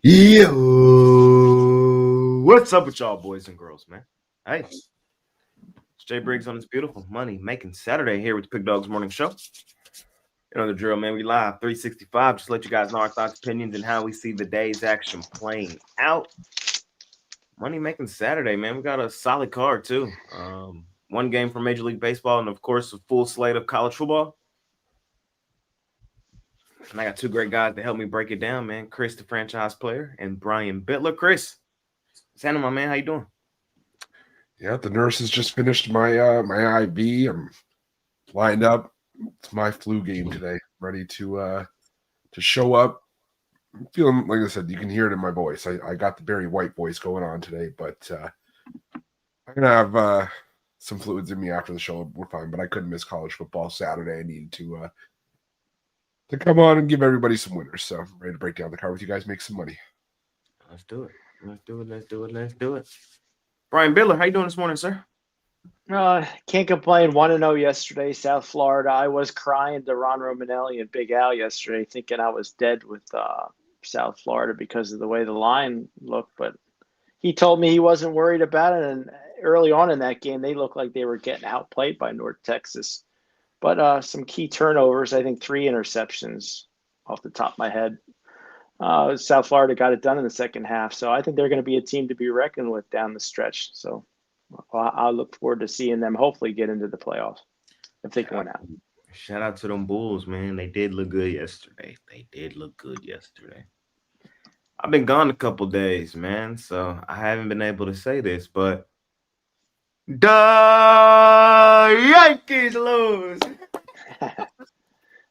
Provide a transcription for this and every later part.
Yo, what's up with y'all boys and girls, man? Hey, it's Jay Briggs on this beautiful money making Saturday here with the Pick Dawgz Morning Show. You know the drill, man. We live 365. Just let you guys know our thoughts, opinions, and how we see the day's action playing out. Money making Saturday, man. We got a solid card too. One game for Major League Baseball, and of course, a full slate of college football. And I got two great guys to help me break it down, man. Chris, the franchise player, and Brian Bittler. Chris, Santa, my man, how you doing? Yeah, the nurses just finished my my IV. I'm lined up. It's my flu game today. Ready to show up. I'm feeling, like I said, you can hear it in my voice. I got the Barry White voice going on today, but I'm gonna have some fluids in me after the show. We're fine, but I couldn't miss college football Saturday. I needed to come on and give everybody some winners. So I'm ready to break down the card with you guys, make some money. Let's do it. Let's do it. Brian Bittler, how you doing this morning, sir? Can't complain. 1-0 yesterday, South Florida. I was crying to Ron Romanelli and Big Al yesterday, thinking I was dead with South Florida because of the way the line looked. But he told me he wasn't worried about it. And early on in that game, they looked like they were getting outplayed by North Texas. But some key turnovers, I think 3 interceptions off the top of my head. South Florida got it done in the second half. So I think they're going to be a team to be reckoned with down the stretch. So I look forward to seeing them hopefully get into the playoffs if they can win out. Shout out to them Bulls, man. They did look good yesterday. I've been gone a couple days, man, so I haven't been able to say this, but the Yankees lose.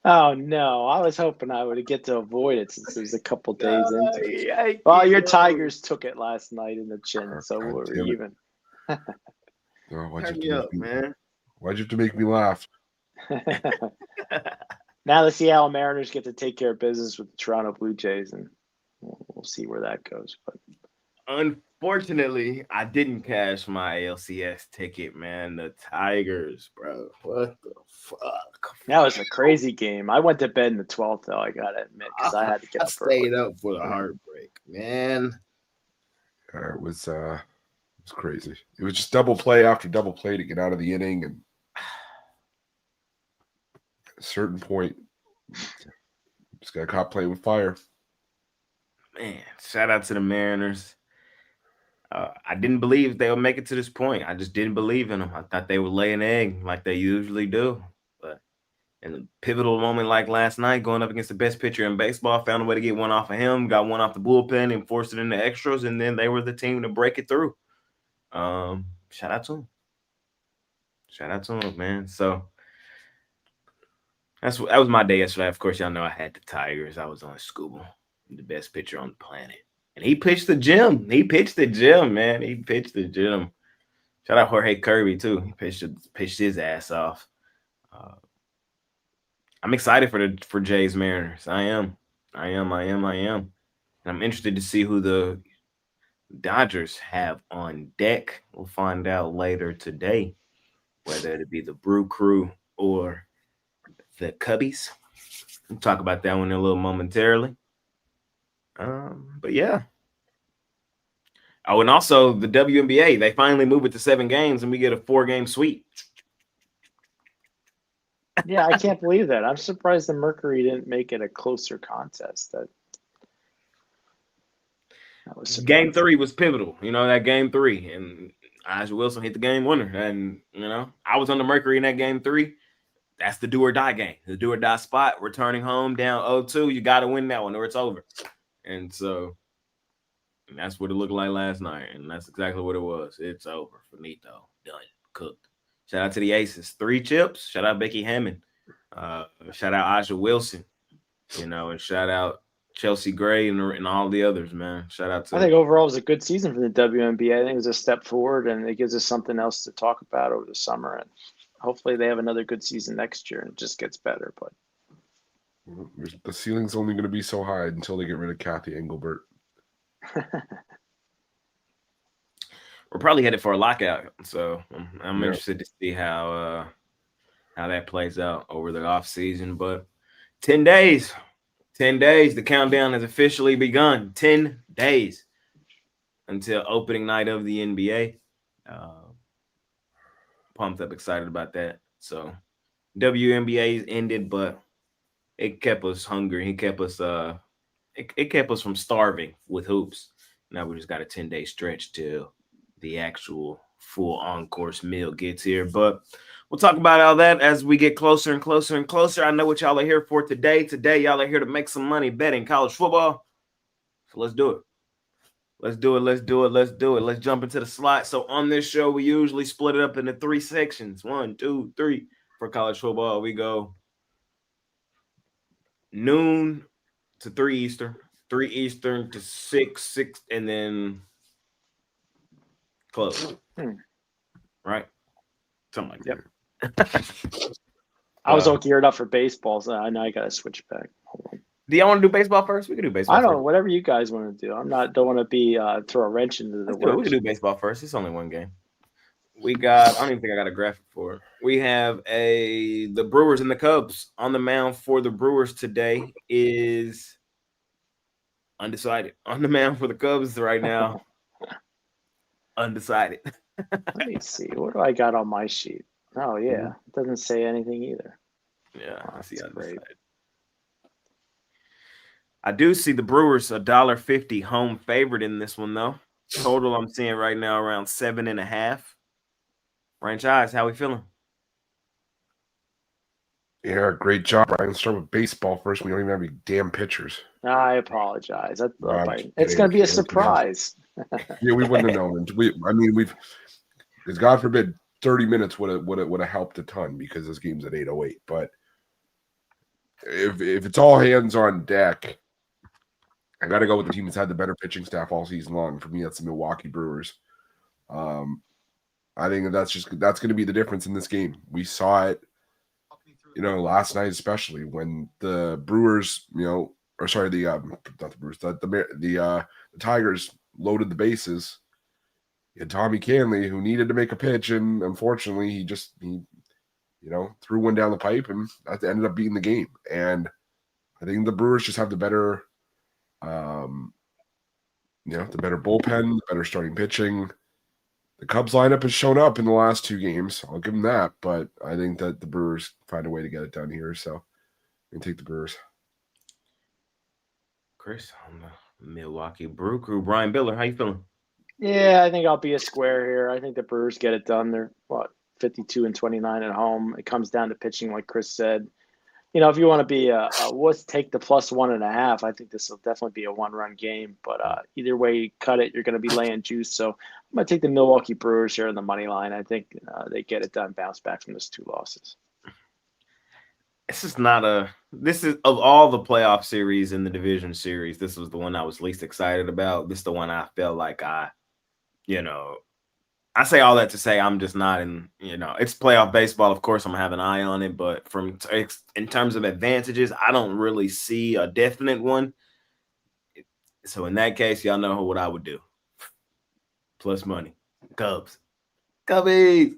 Oh, no. I was hoping I would get to avoid it since it was a couple days into it. Well, your Tigers took it last night in the chin, so we're even. Oh, why'd you have to make me laugh? Now the Seattle Mariners get to take care of business with the Toronto Blue Jays, and we'll see where that goes. But unfortunately, I didn't cash my ALCS ticket, man. The Tigers, bro. What the fuck? That was a crazy game. I went to bed in the 12th, though, I got to admit, because I had to get up early. Stayed up for the heartbreak, man. It was crazy. It was just double play after double play to get out of the inning, and at a certain point, just got caught playing with fire. Man, shout out to the Mariners. I didn't believe they would make it to this point. I just didn't believe in them. I thought they would lay an egg like they usually do. But in a pivotal moment like last night, going up against the best pitcher in baseball, found a way to get one off of him, got one off the bullpen and forced it into extras, and then they were the team to break it through. Shout out to him, man. So that was my day yesterday. Of course, y'all know I had the Tigers. I was on Scooble, the best pitcher on the planet, and he pitched the gym. Man. He pitched the gym. Shout out Jorge Kirby too. He pitched his ass off. I'm excited for Jay's Mariners. I am. And I'm interested to see who the Dodgers have on deck. We'll find out later today whether it be the Brew Crew or the Cubbies. We'll talk about that one in a little momentarily. But yeah. Oh, and also the WNBA, they finally move it to 7 games and we get a 4-game sweep. Yeah, I can't believe that. I'm surprised the Mercury didn't make it a closer contest. That was surprising. Game 3 was pivotal, that game 3, and A'ja Wilson hit the game winner. And I was on the Mercury in that game 3. That's the do or die game, the do or die spot. Returning home down 0-2, you got to win that one or it's over. And so that's what it looked like last night, and that's exactly what it was. It's over, finito, done, cooked. Shout out to the Aces, 3 chips. Shout out Becky Hammond. Shout out A'ja Wilson, and shout out Chelsea Gray and all the others, man. Shout out to. I think overall it was a good season for the WNBA. I think it was a step forward, and it gives us something else to talk about over the summer. And hopefully they have another good season next year and it just gets better. But the ceiling's only going to be so high until they get rid of Kathy Engelbert. We're probably headed for a lockout, so I'm interested to see how that plays out over the off season. But 10 days, the countdown has officially begun. 10 days until opening night of the NBA. Pumped up, excited about that. So WNBA ended, but it kept us hungry. It kept us from starving with hoops. Now we just got a 10-day stretch till the actual full on-course meal gets here. But we'll talk about all that as we get closer and closer and closer. I know what y'all are here for today. Today, y'all are here to make some money betting college football. So let's do it. Let's do it. Let's jump into the slot. So on this show, we usually split it up into 3 sections. 1, 2, 3. For college football, we go noon to 3 Eastern, 3 Eastern to 6, and then close. Right? Something like that. I was all geared up for baseball, so I know I got to switch back. Hold on. Do y'all want to do baseball first? We can do baseball I don't know, first. whatever you guys want to do. Don't want to be throw a wrench into the works. We can do baseball first. It's only one game. We got, I don't even think I got a graphic for it. We have the Brewers and the Cubs. On the mound for the Brewers today is undecided. On the mound for the Cubs right now, undecided. Let me see. What do I got on my sheet? Oh, yeah. It doesn't say anything either. Yeah, Oh, I see that's undecided. great. I do see the Brewers $1.50 home favorite in this one, though. Total I'm seeing right now around 7.5. Franchise, how we feeling? Yeah, great job, Brian. Let's start with baseball first. We don't even have any damn pitchers. I apologize. I'm It's going to be a surprise. Yeah, we wouldn't have known. Because God forbid, 30 minutes would have helped a ton because this game's at 8:08. But if it's all hands on deck, I got to go with the team that's had the better pitching staff all season long. For me, that's the Milwaukee Brewers. I think that's going to be the difference in this game. We saw it, last night especially when the Brewers, not the Brewers, the Tigers loaded the bases. You had Tommy Canley who needed to make a pitch, and unfortunately, he threw one down the pipe, and that ended up beating the game. And I think the Brewers just have the better, the better bullpen, the better starting pitching. The Cubs lineup has shown up in the last 2 games. I'll give them that, but I think that the Brewers find a way to get it done here. So I'm going to take the Brewers. Chris on the Milwaukee Brew Crew. Brian Biller, how you feeling? Yeah, I think I'll be a square here. I think the Brewers get it done. They're 52-29 at home. It comes down to pitching, like Chris said. If you want to be let's take the +1.5. I think this will definitely be a 1-run game. But either way you cut it, you're going to be laying juice. So I'm going to take the Milwaukee Brewers here on the money line. I think they get it done, bounce back from those 2 losses. This is of all the playoff series in the division series, this was the one I was least excited about. This is the one I felt like I say all that to say I'm just not in, it's playoff baseball. Of course, I'm gonna have an eye on it, but in terms of advantages, I don't really see a definite one. So in that case, y'all know what I would do. Plus money. Cubs. Cubbies.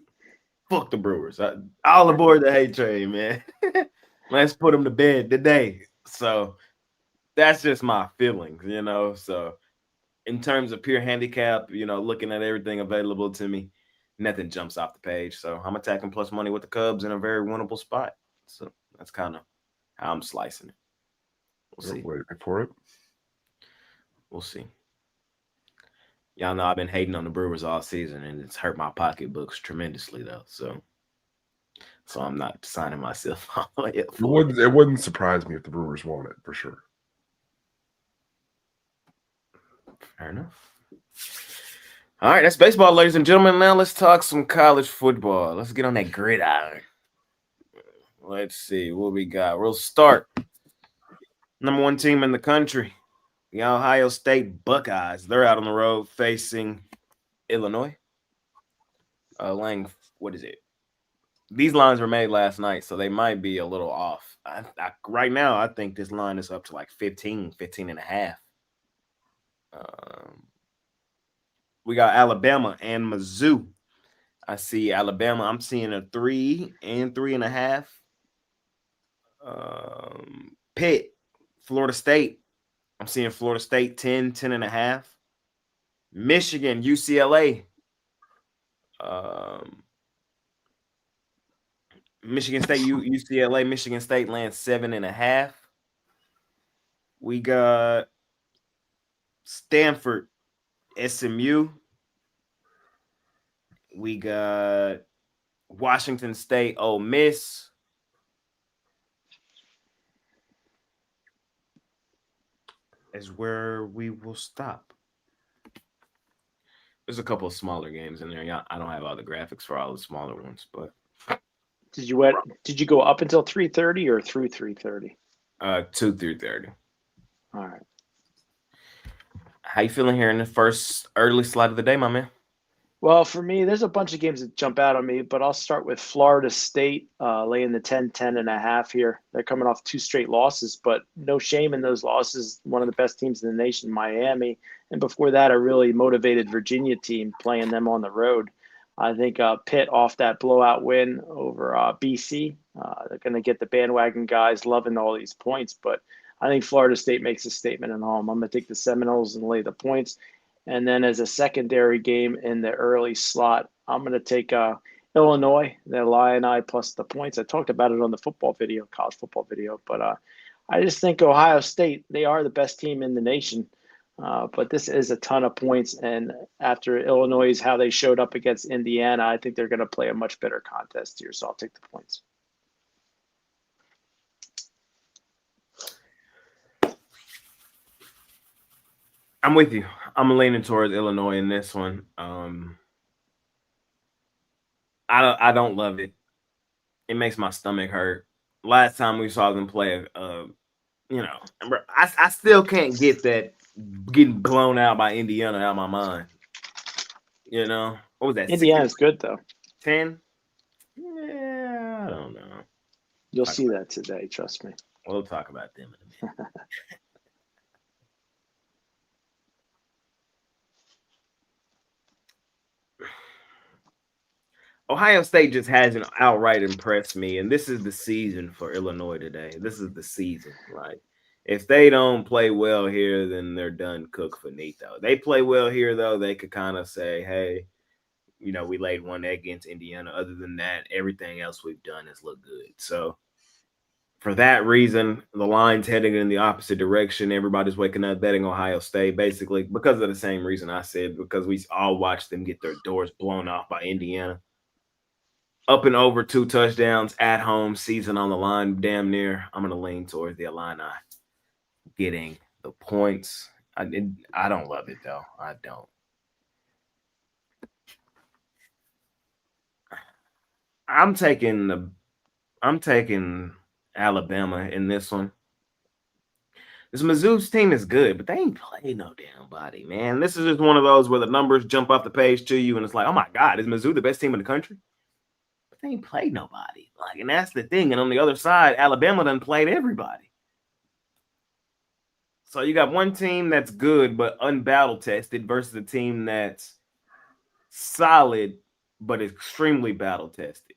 Fuck the Brewers. All aboard the hate train, man. Let's put them to bed today. So that's just my feelings, So in terms of pure handicap, looking at everything available to me, nothing jumps off the page. So I'm attacking plus money with the Cubs in a very winnable spot. So that's kind of how I'm slicing it. We'll see. Wait for it. We'll see. Y'all know I've been hating on the Brewers all season, and it's hurt my pocketbooks tremendously, though. So I'm not signing myself all the way up for it. It wouldn't surprise me if the Brewers won it, for sure. Fair enough. All right, that's baseball, ladies and gentlemen. Now let's talk some college football. Let's get on that gridiron. Let's see what we got. We'll start. Number 1 team in the country, the Ohio State Buckeyes. They're out on the road facing Illinois. Lang, what is it? These lines were made last night, so they might be a little off. Right now, I think this line is up to like 15 and a half. We got Alabama and Mizzou. I see Alabama. I'm seeing a 3 and 3.5. Pitt, Florida State. I'm seeing Florida State 10, 10.5. Michigan, UCLA. Michigan State, UCLA, Michigan State lands 7.5. We got Stanford, SMU. We got Washington State, Ole Miss. Is where we will stop. There's a couple of smaller games in there. Yeah, I don't have all the graphics for all the smaller ones, but Did you go up until 3:30 or through 3:30? 2 through 30. All right. How you feeling here in the first early slot of the day, my man? Well, for me, there's a bunch of games that jump out on me, but I'll start with Florida State laying the 10, 10.5 here. They're coming off 2 straight losses, but no shame in those losses. One of the best teams in the nation, Miami. And before that, a really motivated Virginia team playing them on the road. I think Pitt off that blowout win over BC. They're going to get the bandwagon guys loving all these points, but I think Florida State makes a statement at home. I'm going to take the Seminoles and lay the points. And then as a secondary game in the early slot, I'm going to take Illinois, the Illini plus the points. I talked about it on the college football video, but I just think Ohio State, they are the best team in the nation. But this is a ton of points. And after Illinois, how they showed up against Indiana, I think they're going to play a much better contest here. So I'll take the points. I'm with you. I'm leaning towards Illinois in this one. I don't love it. It makes my stomach hurt. Last time we saw them play, I still can't get that getting blown out by Indiana out of my mind. What was that? Indiana's good though. 10? Yeah, I don't know. You'll see that today. Trust me. We'll talk about them in a minute. Ohio State just hasn't outright impressed me, and this is the season for Illinois today. This is the season. Like, if they don't play well here, then they're done cook finito. They play well here, though, they could kind of say, hey, we laid one egg against Indiana. Other than that, everything else we've done has looked good. So, for that reason, the line's heading in the opposite direction. Everybody's waking up betting Ohio State, basically, because of the same reason I said, because we all watched them get their doors blown off by Indiana. Up and over 2 touchdowns at home, season on the line, damn near. I'm going to lean towards the Illini getting the points. I don't love it, though. I don't. I'm taking Alabama in this one. This Mizzou's team is good, but they ain't played no damn body, man. This is just one of those where the numbers jump off the page to you, and it's like, oh my God, is Mizzou the best team in the country? They ain't played nobody. And that's the thing. And on the other side, Alabama done played everybody. So you got one team that's good but unbattle tested versus a team that's solid but extremely battle tested.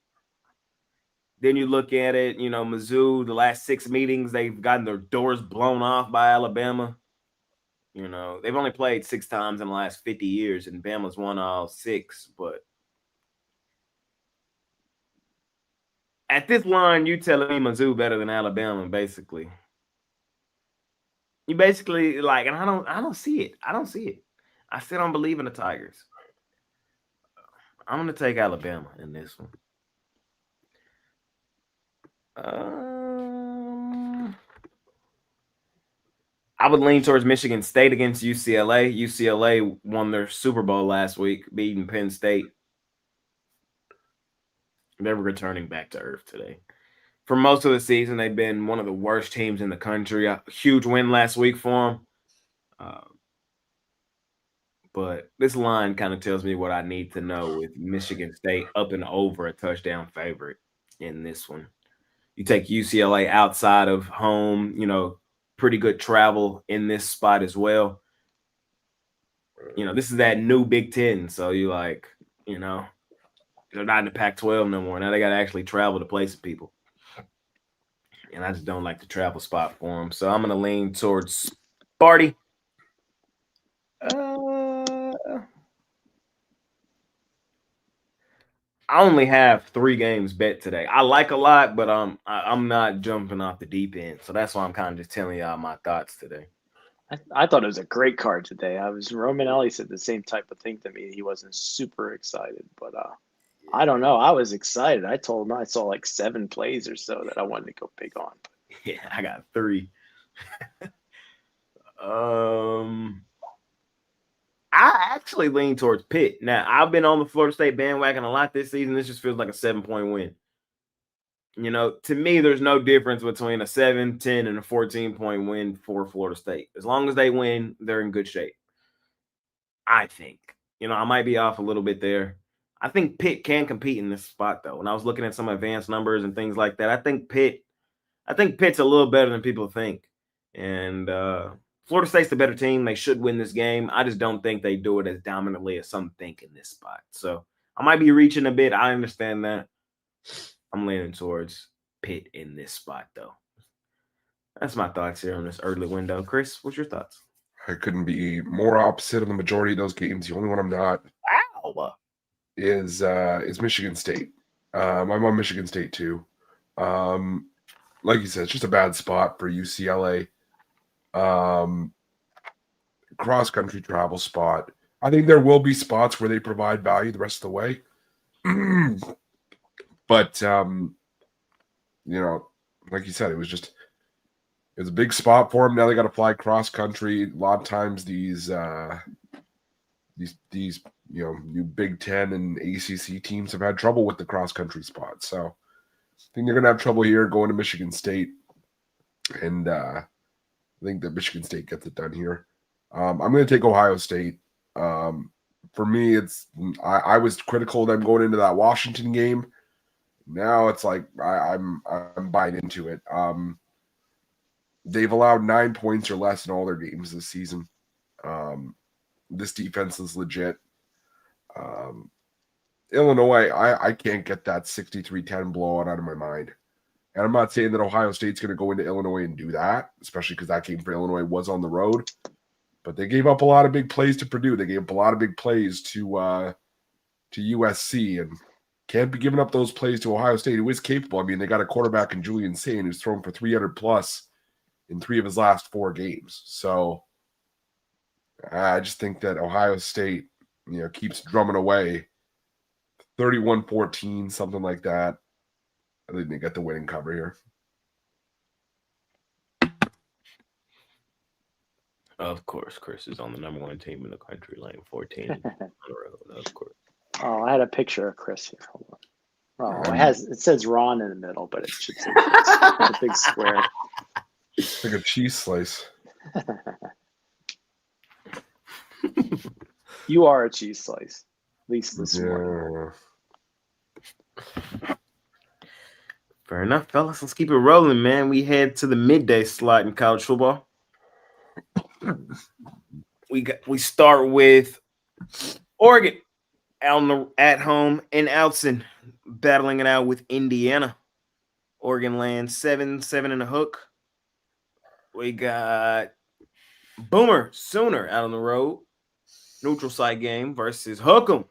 Then you look at it, Mizzou, the last 6 meetings, they've gotten their doors blown off by Alabama. They've only played 6 times in the last 50 years, and Bama's won all 6, but at this line, you telling me Mizzou better than Alabama, basically. You basically and I don't see it. I don't see it. I still don't believe in the Tigers. I'm gonna take Alabama in this one. I would lean towards Michigan State against UCLA. UCLA won their Super Bowl last week, beating Penn State. They're returning back to earth today. For most of the season, they've been one of the worst teams in the country. A huge win last week for them. But this line kind of tells me what I need to know with Michigan State up and over a touchdown favorite in this one. You take UCLA outside of home, pretty good travel in this spot as well. This is that new Big Ten. So they're not in the Pac-12 no more. Now they got to actually travel to play some people. And I just don't like the travel spot for them. So I'm going to lean towards Barty. I only have 3 games bet today. I like a lot, but I'm not jumping off the deep end. So that's why I'm kind of just telling y'all my thoughts today. I thought it was a great card today. Romanelli said the same type of thing to me. He wasn't super excited, but I don't know. I was excited. I told him I saw like 7 plays or so that I wanted to go big on. Yeah, I got 3. I actually lean towards Pitt. Now, I've been on the Florida State bandwagon a lot this season. This just feels like a 7-point win. You know, to me, there's no difference between a 7, 10, and a 14-point win for Florida State. As long as they win, they're in good shape. I think. You know, I might be off a little bit there. I think Pitt can compete in this spot, though. When I was looking at some advanced numbers and things like that, I think Pitt's a little better than people think. And Florida State's the better team. They should win this game. I just don't think they do it as dominantly as some think in this spot. So I might be reaching a bit. I understand that. I'm leaning towards Pitt in this spot, though. That's my thoughts here on this early window. Chris, what's your thoughts? I couldn't be more opposite of the majority of those games. The only one I'm not is Michigan State. I'm on Michigan State too. Like you said, it's just a bad spot for UCLA. Cross country travel spot. I think there will be spots where they provide value the rest of the way. But you know, like you said, it was a big spot for them. Now they got to fly cross country. A lot of times these you know, new Big Ten and ACC teams have had trouble with the cross country spot. So I think they're gonna have trouble here going to Michigan State, and I think that Michigan State gets it done here. I'm going to take Ohio State. For me, I was critical of them going into that Washington game. Now it's like I'm buying into it. They've allowed 9 points or less in all their games this season. This defense is legit. Illinois, I can't get that 63-10 blowout out of my mind. And I'm not saying that Ohio State's going to go into Illinois and do that, especially because that game for Illinois was on the road. But they gave up a lot of big plays to Purdue. They gave up a lot of big plays to USC, and can't be giving up those plays to Ohio State, who is capable. I mean, they got a quarterback in Julian Sain who's thrown for 300 plus in 3 of his last 4 games. So I just think that Ohio State, you know, keeps drumming away 31-14, something like that. I think they get the winning cover here. Of course, Chris is on the number 1 team in the country, laying 14 on the road. Of course. Oh, I had a picture of Chris here. Hold on. Oh, it says Ron in the middle, but it should say a big square. It's like a cheese slice. You are a cheese slice, at least this morning. Fair enough, fellas. Let's keep it rolling, man. We head to the midday slot in college football. We start with Oregon at home in Outson, battling it out with Indiana. Oregon lands 7 and a hook. We got Boomer Sooner out on the road, neutral site game versus Hook'em.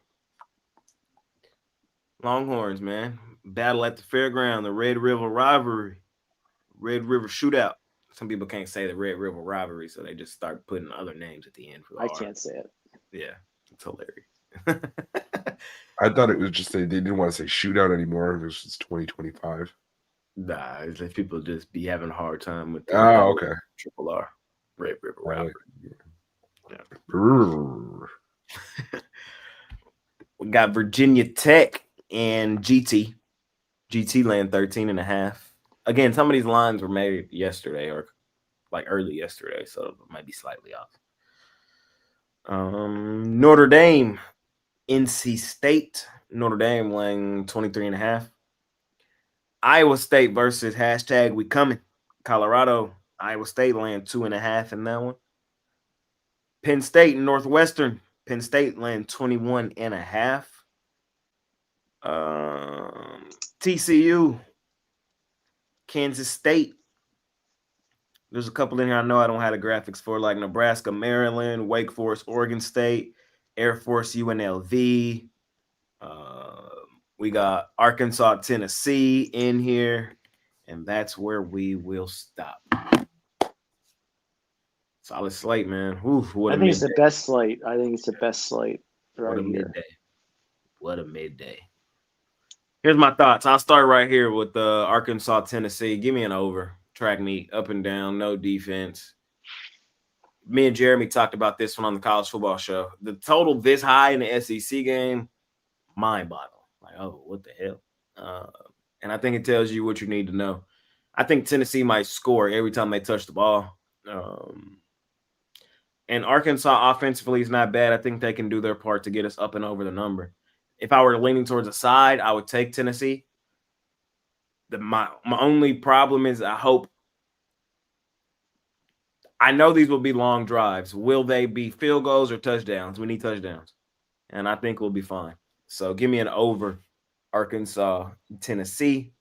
Longhorns, man, battle at the fairground, the Red River rivalry, Red River shootout. Some people can't say the Red River rivalry, so they just start putting other names at the end for the I can't say it. Yeah, it's hilarious. I thought it was just they didn't want to say shootout anymore. It was just 2025. Nah, it's like people just be having a hard time with the okay. Triple R, Red River rivalry. Yeah. We got Virginia Tech and GT. GT land 13 and a half. Again, some of these lines were made yesterday or like early yesterday, so it might be slightly off. Notre Dame, NC State. Notre Dame laying 23 and a half. Iowa State versus #We Coming. Colorado. Iowa State laying 2.5 in that one. Penn State and Northwestern. Penn State laying 21 and a half. TCU. Kansas State. There's a couple in here I know I don't have the graphics for, like Nebraska, Maryland, Wake Forest, Oregon State, Air Force, UNLV. We got Arkansas, Tennessee in here, and that's where we will stop. Solid slate, man. Oof, what I a think it's midday. the best slate. I think it's the best slate What right a here. midday. What a midday. Here's my thoughts. I'll start right here with Arkansas, Tennessee. Give me an over. Track meet, up and down, no defense. Me and Jeremy talked about this one on the college football show. The total this high in the SEC game, mind-boggling. Like, oh, what the hell? And I think it tells you what you need to know. I think Tennessee might score every time they touch the ball. And Arkansas offensively is not bad. I think they can do their part to get us up and over the number. If I were leaning towards a side, I would take Tennessee. My only problem is I know these will be long drives. Will they be field goals or touchdowns? We need touchdowns. And I think we'll be fine. So give me an over Arkansas, Tennessee.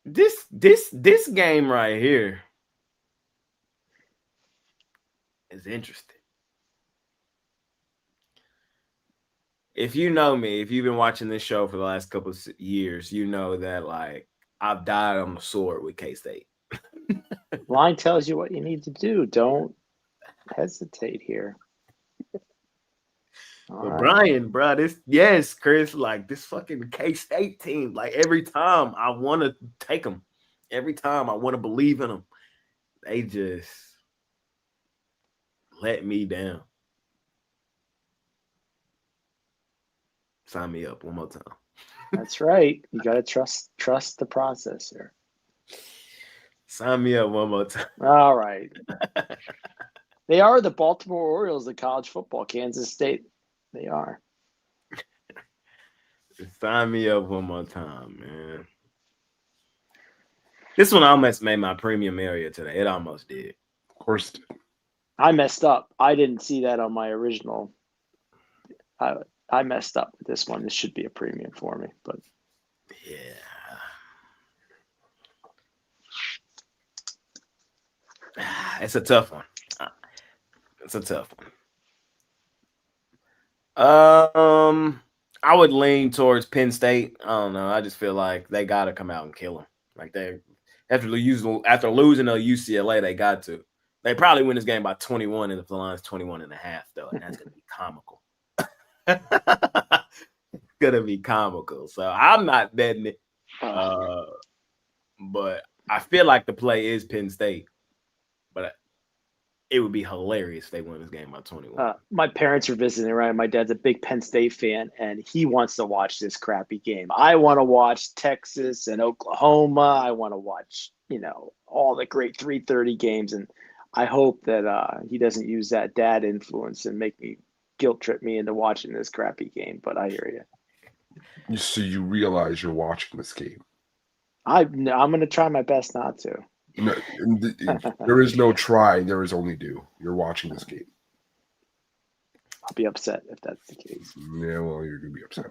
This game right here is interesting. If you know me, if you've been watching this show for the last couple of years, you know that like I've died on the sword with K-State. Line tells you what you need to do. Don't hesitate here. But Brian, bro, Chris, like this fucking K-State team, like every time I want to take them, every time I want to believe in them, they just let me down. Sign me up one more time. That's right. You got to trust the process here. Sign me up one more time. All right. They are the Baltimore Orioles of college football, Kansas State. They are. Sign me up one more time, man. This one almost made my premium area today. It almost did. Of course it did. I messed up. I didn't see that on my original. I messed up with this one. This should be a premium for me, but yeah. It's a tough one. It's a tough one. I would lean towards Penn State. I don't know. I just feel like they got to come out and kill them. Like they after losing to UCLA, they got to. They probably win this game by 21, and if the line's 21 and a half, though, and that's gonna be comical. It's gonna be comical. So I'm not betting it. But I feel like the play is Penn State. But it would be hilarious if they win this game by 21. My parents are visiting, right? My dad's a big Penn State fan, and he wants to watch this crappy game. I want to watch Texas and Oklahoma. I want to watch, all the great 3:30 games. And I hope that he doesn't use that dad influence and make me guilt trip me into watching this crappy game. But I hear you. So you realize you're watching this game. I'm going to try my best not to. No, there is no try. There is only do. You're watching this game. I'll be upset if that's the case. Yeah, well, you're going to be upset.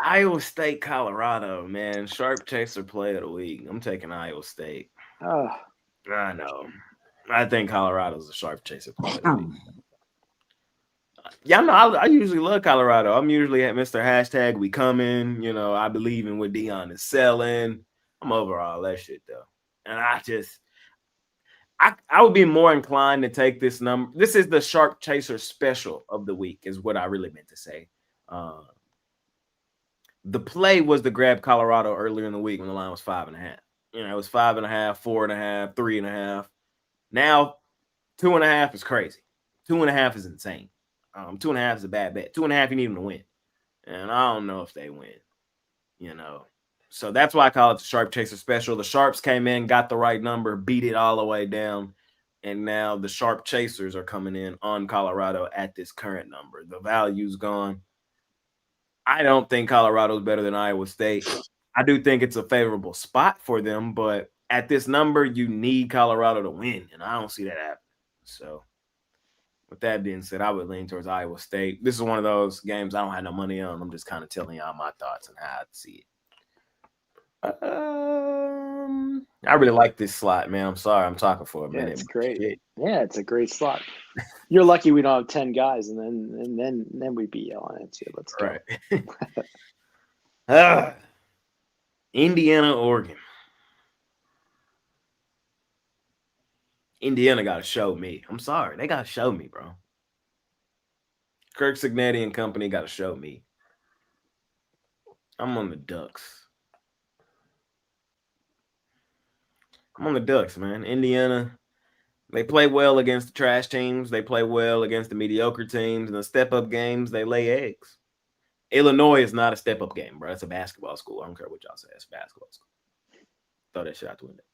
Iowa State, Colorado, man. Sharp chaser play of the week. I'm taking Iowa State. I know. I think Colorado's a sharp chaser play of the week. Yeah, no, I usually love Colorado. I'm usually at Mr. Hashtag We Coming. I believe in what Dion is selling. I'm over all that shit, though. And I would be more inclined to take this number. This is the Sharp Chaser special of the week, is what I really meant to say. The play was to grab Colorado earlier in the week when the line was 5.5. It was 5.5, 4.5, 3.5. Now 2.5 is crazy. 2.5 is insane. 2.5 is a bad bet. 2.5, you need them to win. And I don't know if they win, So that's why I call it the Sharp Chaser special. The Sharps came in, got the right number, beat it all the way down. And now the Sharp Chasers are coming in on Colorado at this current number. The value's gone. I don't think Colorado's better than Iowa State. I do think it's a favorable spot for them, but at this number, you need Colorado to win, and I don't see that happening. So with that being said, I would lean towards Iowa State. This is one of those games I don't have no money on. I'm just kind of telling y'all my thoughts and how I see it. I really like this slot, man. I'm sorry, I'm talking for a Yeah, minute. it's but great. shit. Yeah, it's a great slot. You're lucky we don't have 10 guys, and then we'd be yelling at you. Let's go. Right. Indiana, Oregon. Indiana got to show me. I'm sorry, they got to show me, bro. Kirk Cignetti and company got to show me. I'm on the Ducks. I'm on the Ducks, man. Indiana, they play well against the trash teams. They play well against the mediocre teams. In the step-up games, they lay eggs. Illinois is not a step-up game, bro. It's a basketball school. I don't care what y'all say. It's a basketball school. Throw that shit out the window.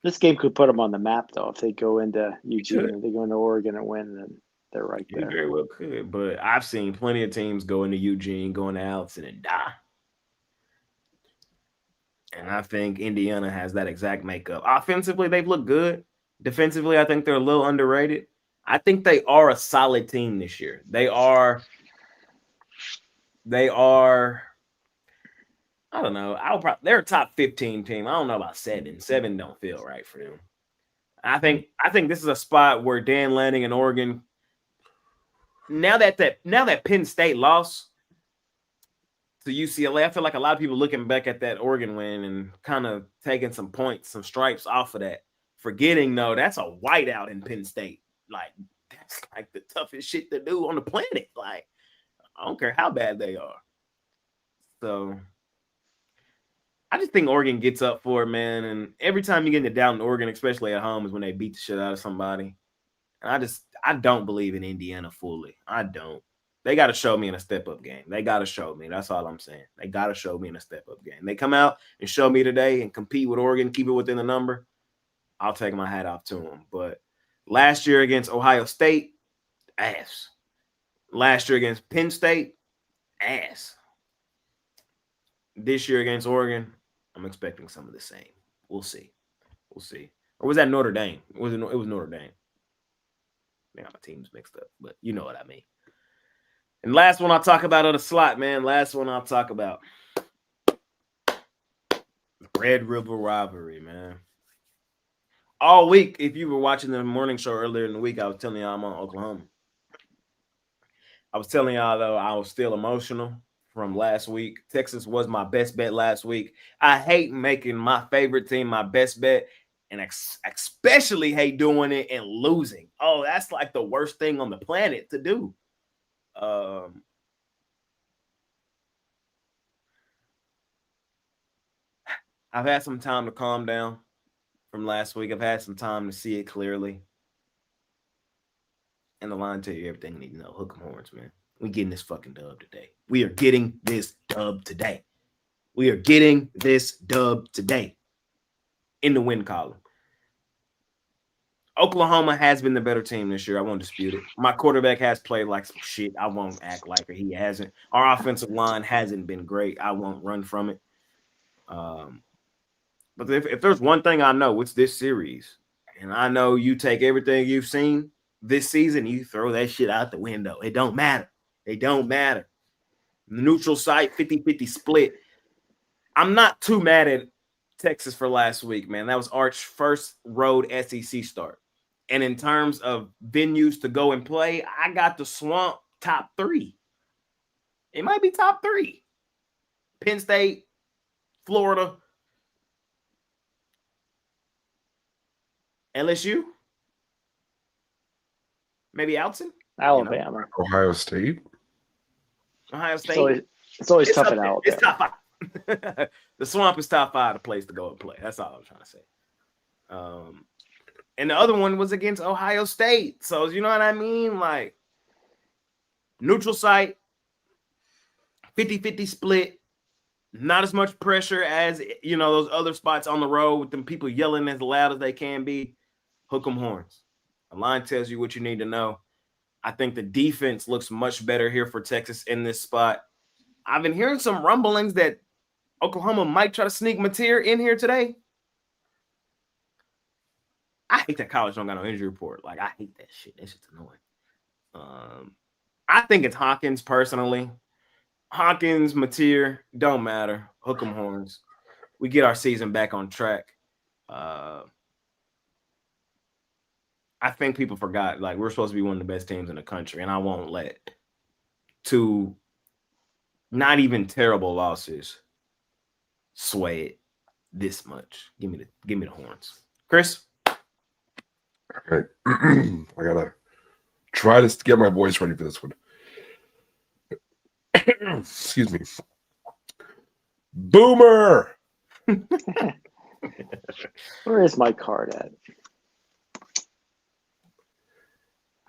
This game could put them on the map, though. If they go into Eugene, if they go into Oregon and win, then they're right there. You very well could, but I've seen plenty of teams go into Eugene, go into Alton, and die. And I think Indiana has that exact makeup. Offensively, they've looked good. Defensively, I think they're a little underrated. I think they are a solid team this year. They are. I don't know. They're a top 15 team. I don't know about 7. 7 don't feel right for them. I think this is a spot where Dan Lanning and Oregon. Now that Penn State lost to UCLA, I feel like a lot of people looking back at that Oregon win and kind of taking some points, some stripes off of that, forgetting that's a whiteout in Penn State. Like that's like the toughest shit to do on the planet. Like I don't care how bad they are. So I just think Oregon gets up for it, man. And every time you get into Downton, Oregon, especially at home, is when they beat the shit out of somebody. And I don't believe in Indiana fully. I don't. They got to show me in a step-up game. They got to show me. That's all I'm saying. They got to show me in a step-up game. They come out and show me today and compete with Oregon, keep it within the number, I'll take my hat off to them. But last year against Ohio State, ass. Last year against Penn State, ass. This year against Oregon, I'm expecting some of the same. We'll see. Or was that Notre Dame? It was Notre Dame. I got my teams mixed up, but you know what I mean. And last one I'll talk about on the slot, man. Last one I'll talk about. Red River rivalry, man. All week, if you were watching the morning show earlier in the week, I was telling y'all I'm on Oklahoma. I was telling y'all, though, I was still emotional from last week. Texas was my best bet last week. I hate making my favorite team my best bet, and especially hate doing it and losing. Oh, that's like the worst thing on the planet to do. I've had some time to calm down from last week. I've had some time to see it clearly. And the line tell you everything you need to know. Hook 'em horns, man. We getting this fucking dub today. We are getting this dub today. In the win column. Oklahoma has been the better team this year. I won't dispute it. My quarterback has played like some shit. I won't act like he hasn't. Our offensive line hasn't been great. I won't run from it. But if there's one thing I know, it's this series. And I know you take everything you've seen this season, you throw that shit out the window. It don't matter. The neutral site, 50-50 split. I'm not too mad at Texas for last week, man. That was Arch's first road SEC start. And in terms of venues to go and play, I got the Swamp top 3. It might be top 3. Penn State, Florida, LSU, maybe Alton, Alabama, Ohio State. It's always tough in Alabama. It's top 5. The Swamp is top 5, the place to go and play. That's all I'm trying to say. And the other one was against Ohio State. So you know what I mean? Like neutral site, 50-50 split. Not as much pressure as those other spots on the road with them people yelling as loud as they can be. Hook 'em horns. The line tells you what you need to know. I think the defense looks much better here for Texas in this spot. I've been hearing some rumblings that Oklahoma might try to sneak Mateer in here today. I hate that college don't got no injury report. Like, I hate that shit. That shit's annoying. I think it's Hawkins personally. Hawkins, Mateer, don't matter. Hook 'em horns. We get our season back on track. I think people forgot, like, we're supposed to be one of the best teams in the country, and I won't let two not even terrible losses sway it this much. Give me the horns. Chris? Okay. I gotta try to get my voice ready for this one. Excuse me. Boomer! Where is my card at?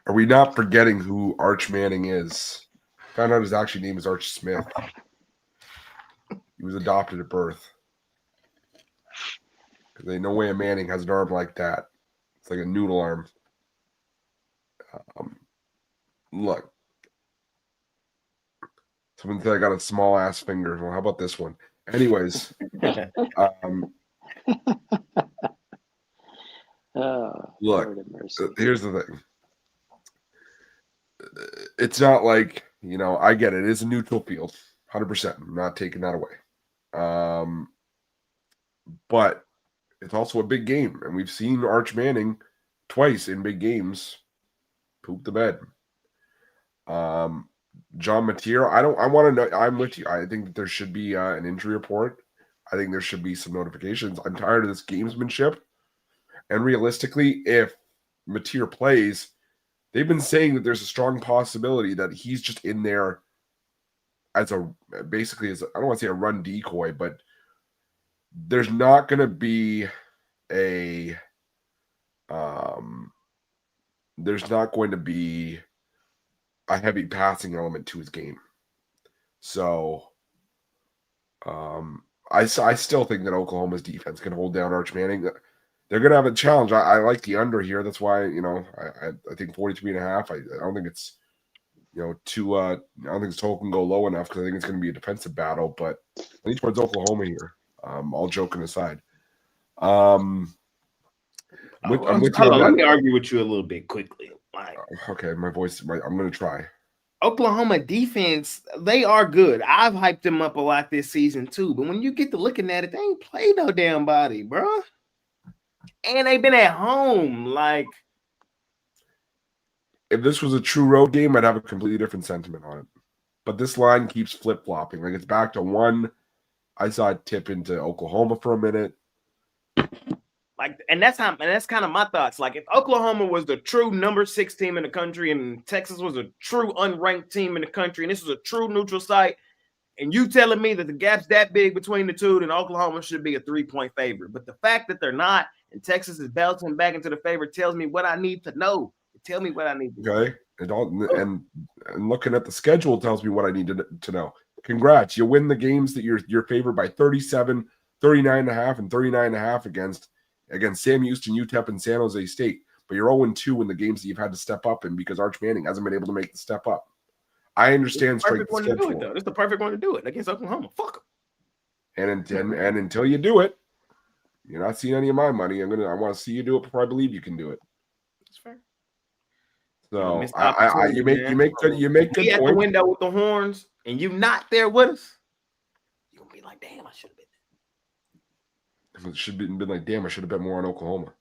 Are we not forgetting who Arch Manning is? Found out his actual name is Arch Smith. He was adopted at birth. Because ain't no way a Manning has an arm like that. It's like a noodle arm. Look. Someone said I got a small ass finger. Well, how about this one? Anyways. Look, here's the thing. It's not like, I get it. It is a neutral field. 100%. I'm not taking that away. But it's also a big game. And we've seen Arch Manning twice in big games poop the bed. John Mateer, I want to know. I'm with you. I think that there should be an injury report. I think there should be some notifications. I'm tired of this gamesmanship. And realistically, if Mateer plays, they've been saying that there's a strong possibility that he's just in there as I don't want to say a run decoy, but there's not going to be a heavy passing element to his game. So I still think that Oklahoma's defense can hold down Arch Manning. They're going to have a challenge. I like the under here. That's why, I think 43.5. I don't think it's, too, I don't think this total can go low enough because I think it's going to be a defensive battle, but I lean towards Oklahoma here. All joking aside. Let me argue with you a little bit quickly. Okay, I'm going to try. Oklahoma defense, they are good. I've hyped them up a lot this season too, but when you get to looking at it, they ain't played no damn body, bro. And they've been at home. Like, if this was a true road game, I'd have a completely different sentiment on it. But this line keeps flip-flopping. Like, it's back to 1. I saw it tip into Oklahoma for a minute. Like, and that's kind of my thoughts. Like, if Oklahoma was the true number 6 team in the country and Texas was a true unranked team in the country and this was a true neutral site, and you telling me that the gap's that big between the two, then Oklahoma should be a 3-point favorite. But the fact that they're not and Texas is bouncing back into the favorite tells me what I need to know. Tell me what I need to know. Okay. And looking at the schedule tells me what I need to know. Congrats. You win the games that you're favored by 37, 39.5, and 39.5 against Sam Houston, UTEP, and San Jose State. But you're 0-2 in the games that you've had to step up in because Arch Manning hasn't been able to make the step up. I understand strength of schedule. This is the perfect one to do it against Oklahoma. Fuck them. And until you do it, you're not seeing any of my money. I want to see you do it before I believe you can do it. That's fair. So you make good points. At the window with the horns, and you not there with us. You gonna be like, damn, I should have been. It should have been like, damn, I should have bet more on Oklahoma.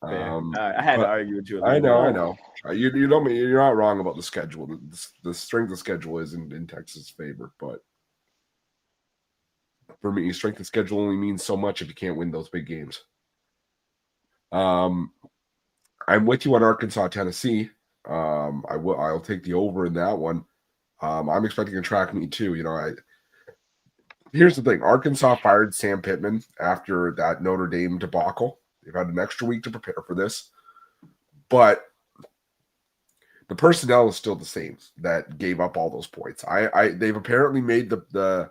I had to argue with you. I know. You know me. You're not wrong about the schedule. The strength of schedule is in Texas' favor, but for me, strength of schedule only means so much if you can't win those big games. I'm with you on Arkansas, Tennessee. I'll take the over in that one. I'm expecting a track meet too. Here's the thing: Arkansas fired Sam Pittman after that Notre Dame debacle. They've had an extra week to prepare for this, but the personnel is still the same that gave up all those points. They've apparently made they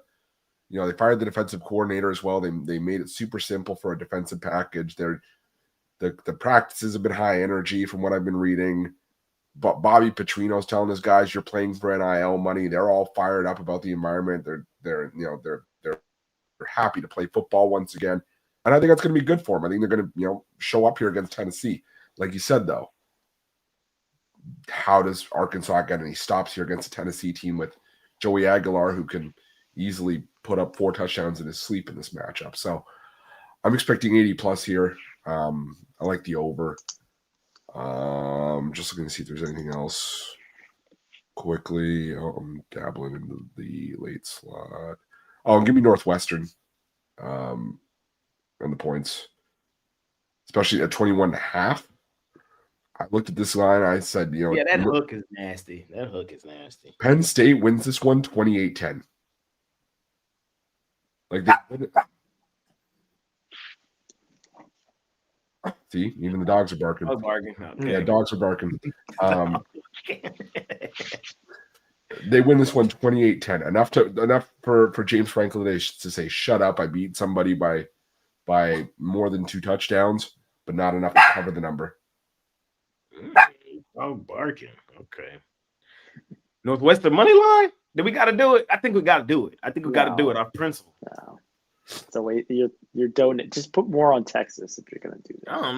fired the defensive coordinator as well. They made it super simple for a defensive package. The practices have been high energy from what I've been reading. But Bobby Petrino's telling his guys, you're playing for NIL money. They're all fired up about the environment. They're happy to play football once again. And I think that's going to be good for them. I think they're going to, show up here against Tennessee. Like you said, though, how does Arkansas get any stops here against a Tennessee team with Joey Aguilar, who can easily put up 4 touchdowns in his sleep in this matchup. So I'm expecting 80 plus here. I like the over. Just looking to see if there's anything else quickly. I'm dabbling into the late slot. Give me Northwestern and the points, especially at 21.5. I looked at this line. I said, yeah, that hook is nasty. That hook is nasty. Penn State wins this one 28-10. Like they see, even the dogs are barking. I was barking. Okay. Yeah, dogs are barking. They win this one 28-10. Enough for James Franklin to say, "Shut up! I beat somebody by more than 2 touchdowns, but not enough to cover the number." Oh, barking. Okay. Northwestern money line? Do we got to do it? I think we got to do it. I think we got to do it off principle. No. So wait, you're doing it. Just put more on Texas if you're going to do that. I don't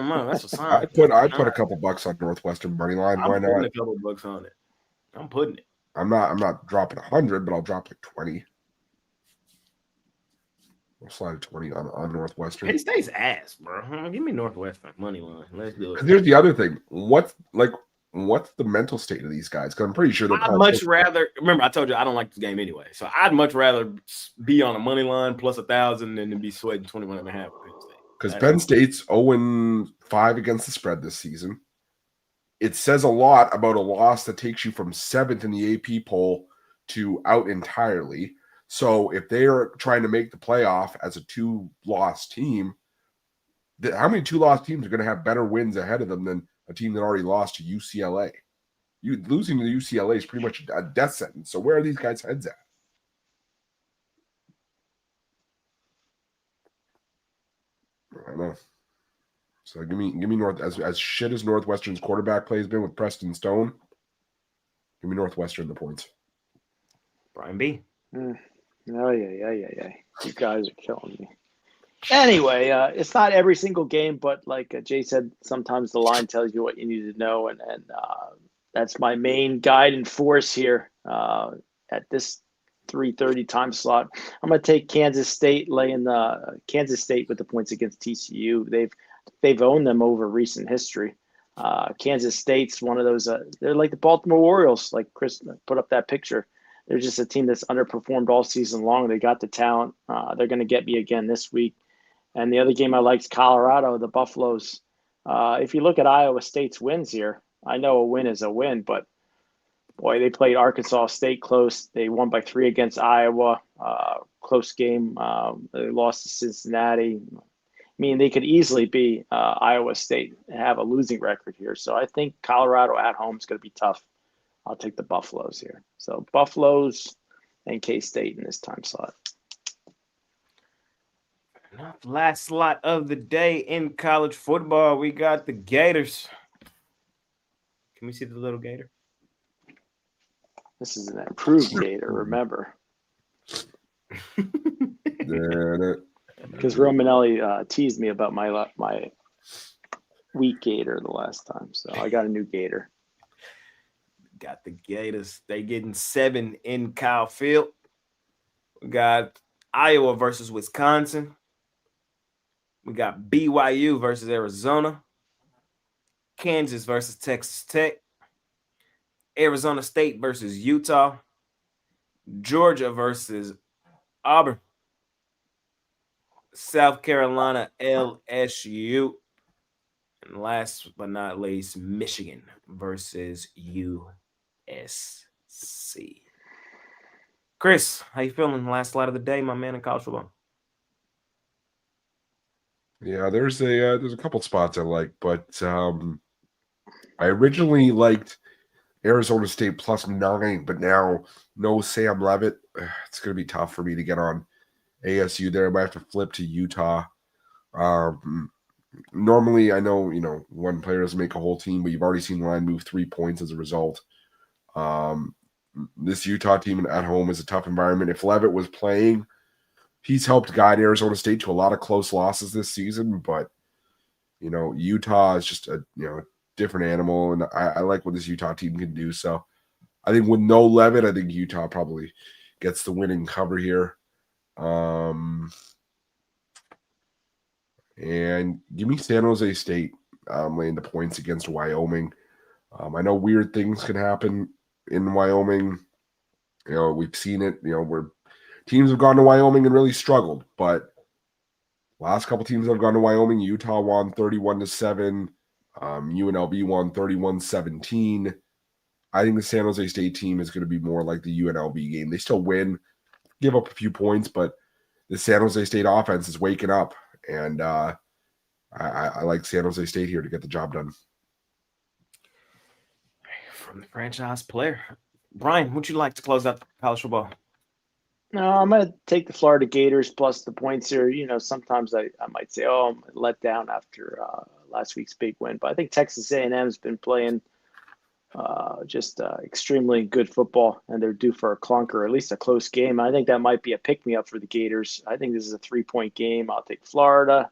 know. That's a sign. I put a couple bucks on Northwestern money line. Why not? I'm putting a couple bucks on it. I'm putting it. I'm not dropping 100, but I'll drop like 20. I'll slide a 20 on Northwestern. K-State's ass, bro. Give me Northwestern money line. Let's do it. Here's the other thing. What's the mental state of these guys? Because I'm pretty sure I'd much rather. Remember, I told you I don't like this game anyway. So I'd much rather be on a money line plus 1,000 than to be sweating 21.5. Because Penn State's 0-5 against the spread this season. It says a lot about a loss that takes you from 7th in the AP poll to out entirely. So if they are trying to make the playoff as a 2-loss team, how many 2-loss teams are going to have better wins ahead of them than a team that already lost to UCLA? Losing to UCLA is pretty much a death sentence. So where are these guys' heads at? I don't know. So give me North as shit as Northwestern's quarterback play has been with Preston Stone. Give me Northwestern the points. Brian B. Oh yeah. You guys are killing me. Anyway, it's not every single game, but like Jay said, sometimes the line tells you what you need to know, and that's my main guide and force here at this 3:30 time slot. I'm going to take Kansas State, laying the Kansas State with the points against TCU. They've owned them over recent history. Kansas State's one of those. They're like the Baltimore Orioles, like Chris put up that picture. They're just a team that's underperformed all season long. They got the talent. They're going to get me again this week. And the other game I like is Colorado, the Buffaloes. If you look at Iowa State's wins here, I know a win is a win, but boy, they played Arkansas State close. They won by 3 against Iowa. Close game. They lost to Cincinnati. I mean, they could easily be Iowa State and have a losing record here. So I think Colorado at home is going to be tough. I'll take the Buffaloes here. So Buffaloes and K-State in this time slot. Last slot of the day in college football, we got the Gators. Can we see the little gator? This is an improved gator, remember. Because Romanelli teased me about my weak gator the last time. So I got a new gator. Got the Gators. They getting 7 in Kyle Field. We got Iowa versus Wisconsin. We got BYU versus Arizona. Kansas versus Texas Tech. Arizona State versus Utah. Georgia versus Auburn. South Carolina, LSU. And last but not least, Michigan versus USC. Chris, how you feeling? Last slide of the day, my man, in college football. Yeah, there's a couple spots I like, but I originally liked Arizona State +9, but now no Sam Levitt. It's going to be tough for me to get on ASU there. I might have to flip to Utah. Normally, I know, one player doesn't make a whole team, but you've already seen the line move 3 points as a result. This Utah team at home is a tough environment. If Levitt was playing, he's helped guide Arizona State to a lot of close losses this season, but, Utah is just a different animal, and I like what this Utah team can do. So I think with no Levitt, I think Utah probably gets the winning cover here. And give me San Jose State laying the points against Wyoming. I know weird things can happen in Wyoming. We've seen it, where teams have gone to Wyoming and really struggled. But last couple teams that have gone to Wyoming, Utah won 31-7. UNLV won 31-17. I think the San Jose State team is going to be more like the UNLV game. They still win, give up a few points, but the San Jose State offense is waking up. And I like San Jose State here to get the job done. From the franchise player. Brian, would you like to close out college football? No, I'm going to take the Florida Gators plus the points here. Sometimes I might say, I'm let down after last week's big win. But I think Texas A&M has been playing just extremely good football, and they're due for a clunker, or at least a close game. I think that might be a pick-me-up for the Gators. I think this is a 3-point game. I'll take Florida.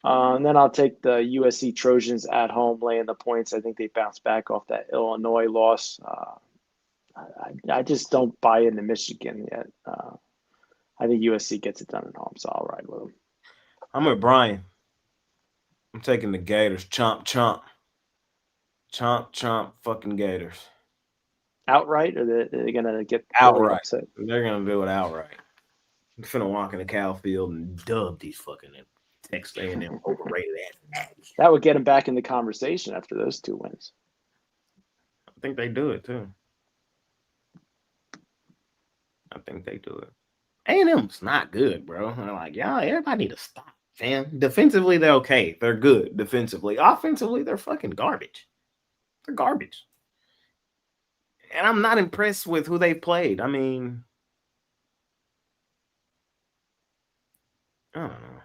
And then I'll take the USC Trojans at home laying the points. I think they bounce back off that Illinois loss. I just don't buy into Michigan yet. I think USC gets it done at home, so I'll ride with them. I'm with Brian. I'm taking the Gators. Chomp, chomp. Chomp, chomp, fucking Gators. Outright, or are they going to get outright? Upset? They're going to do it outright. I'm finna walk in the cow field and dub these fucking Texas A&M overrated ass. That would get them back in the conversation after those 2 wins. I think they do it too. I think they do it. A&M's not good, bro. They're like, everybody need to stop, fam. Defensively, they're okay. They're good defensively. Offensively, they're fucking garbage. They're garbage. And I'm not impressed with who they played. I mean, I don't know.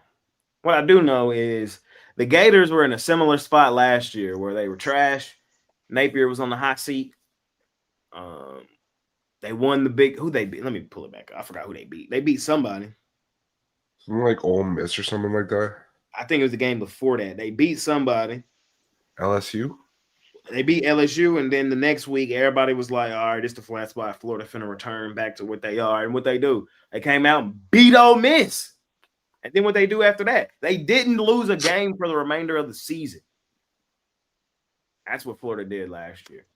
What I do know is the Gators were in a similar spot last year where they were trash. Napier was on the hot seat. They won the big. Who they beat? Let me pull it back. I forgot who they beat. They beat somebody. Something like Ole Miss or something like that. I think it was the game before that. They beat somebody. LSU? They beat LSU, and then the next week, everybody was like, all right, this is the flat spot. Florida finna return back to what they are. And what they do, they came out and beat Ole Miss. And then what they do after that, they didn't lose a game for the remainder of the season. That's what Florida did last year.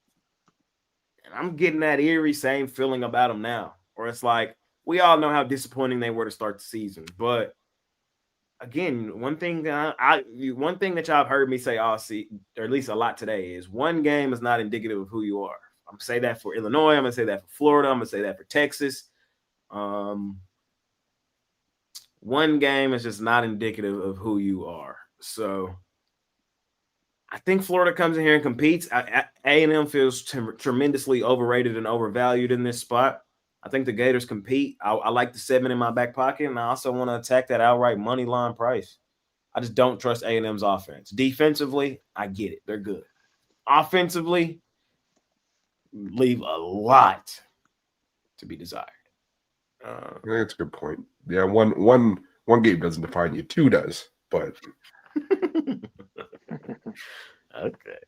And I'm getting that eerie same feeling about them now. Or it's like, we all know how disappointing they were to start the season. But again, one thing that y'all have heard me say all season, or at least a lot today, is one game is not indicative of who you are. I'm going to say that for Illinois. I'm going to say that for Florida. I'm going to say that for Texas. One game is just not indicative of who you are. So I think Florida comes in here and competes. A&M feels tremendously overrated and overvalued in this spot. I think the Gators compete. I like the 7 in my back pocket, and I also want to attack that outright money line price. I just don't trust A&M's offense. Defensively, I get it. They're good. Offensively, leave a lot to be desired. I think that's a good point. Yeah, one game doesn't define you. 2 does, but Okay.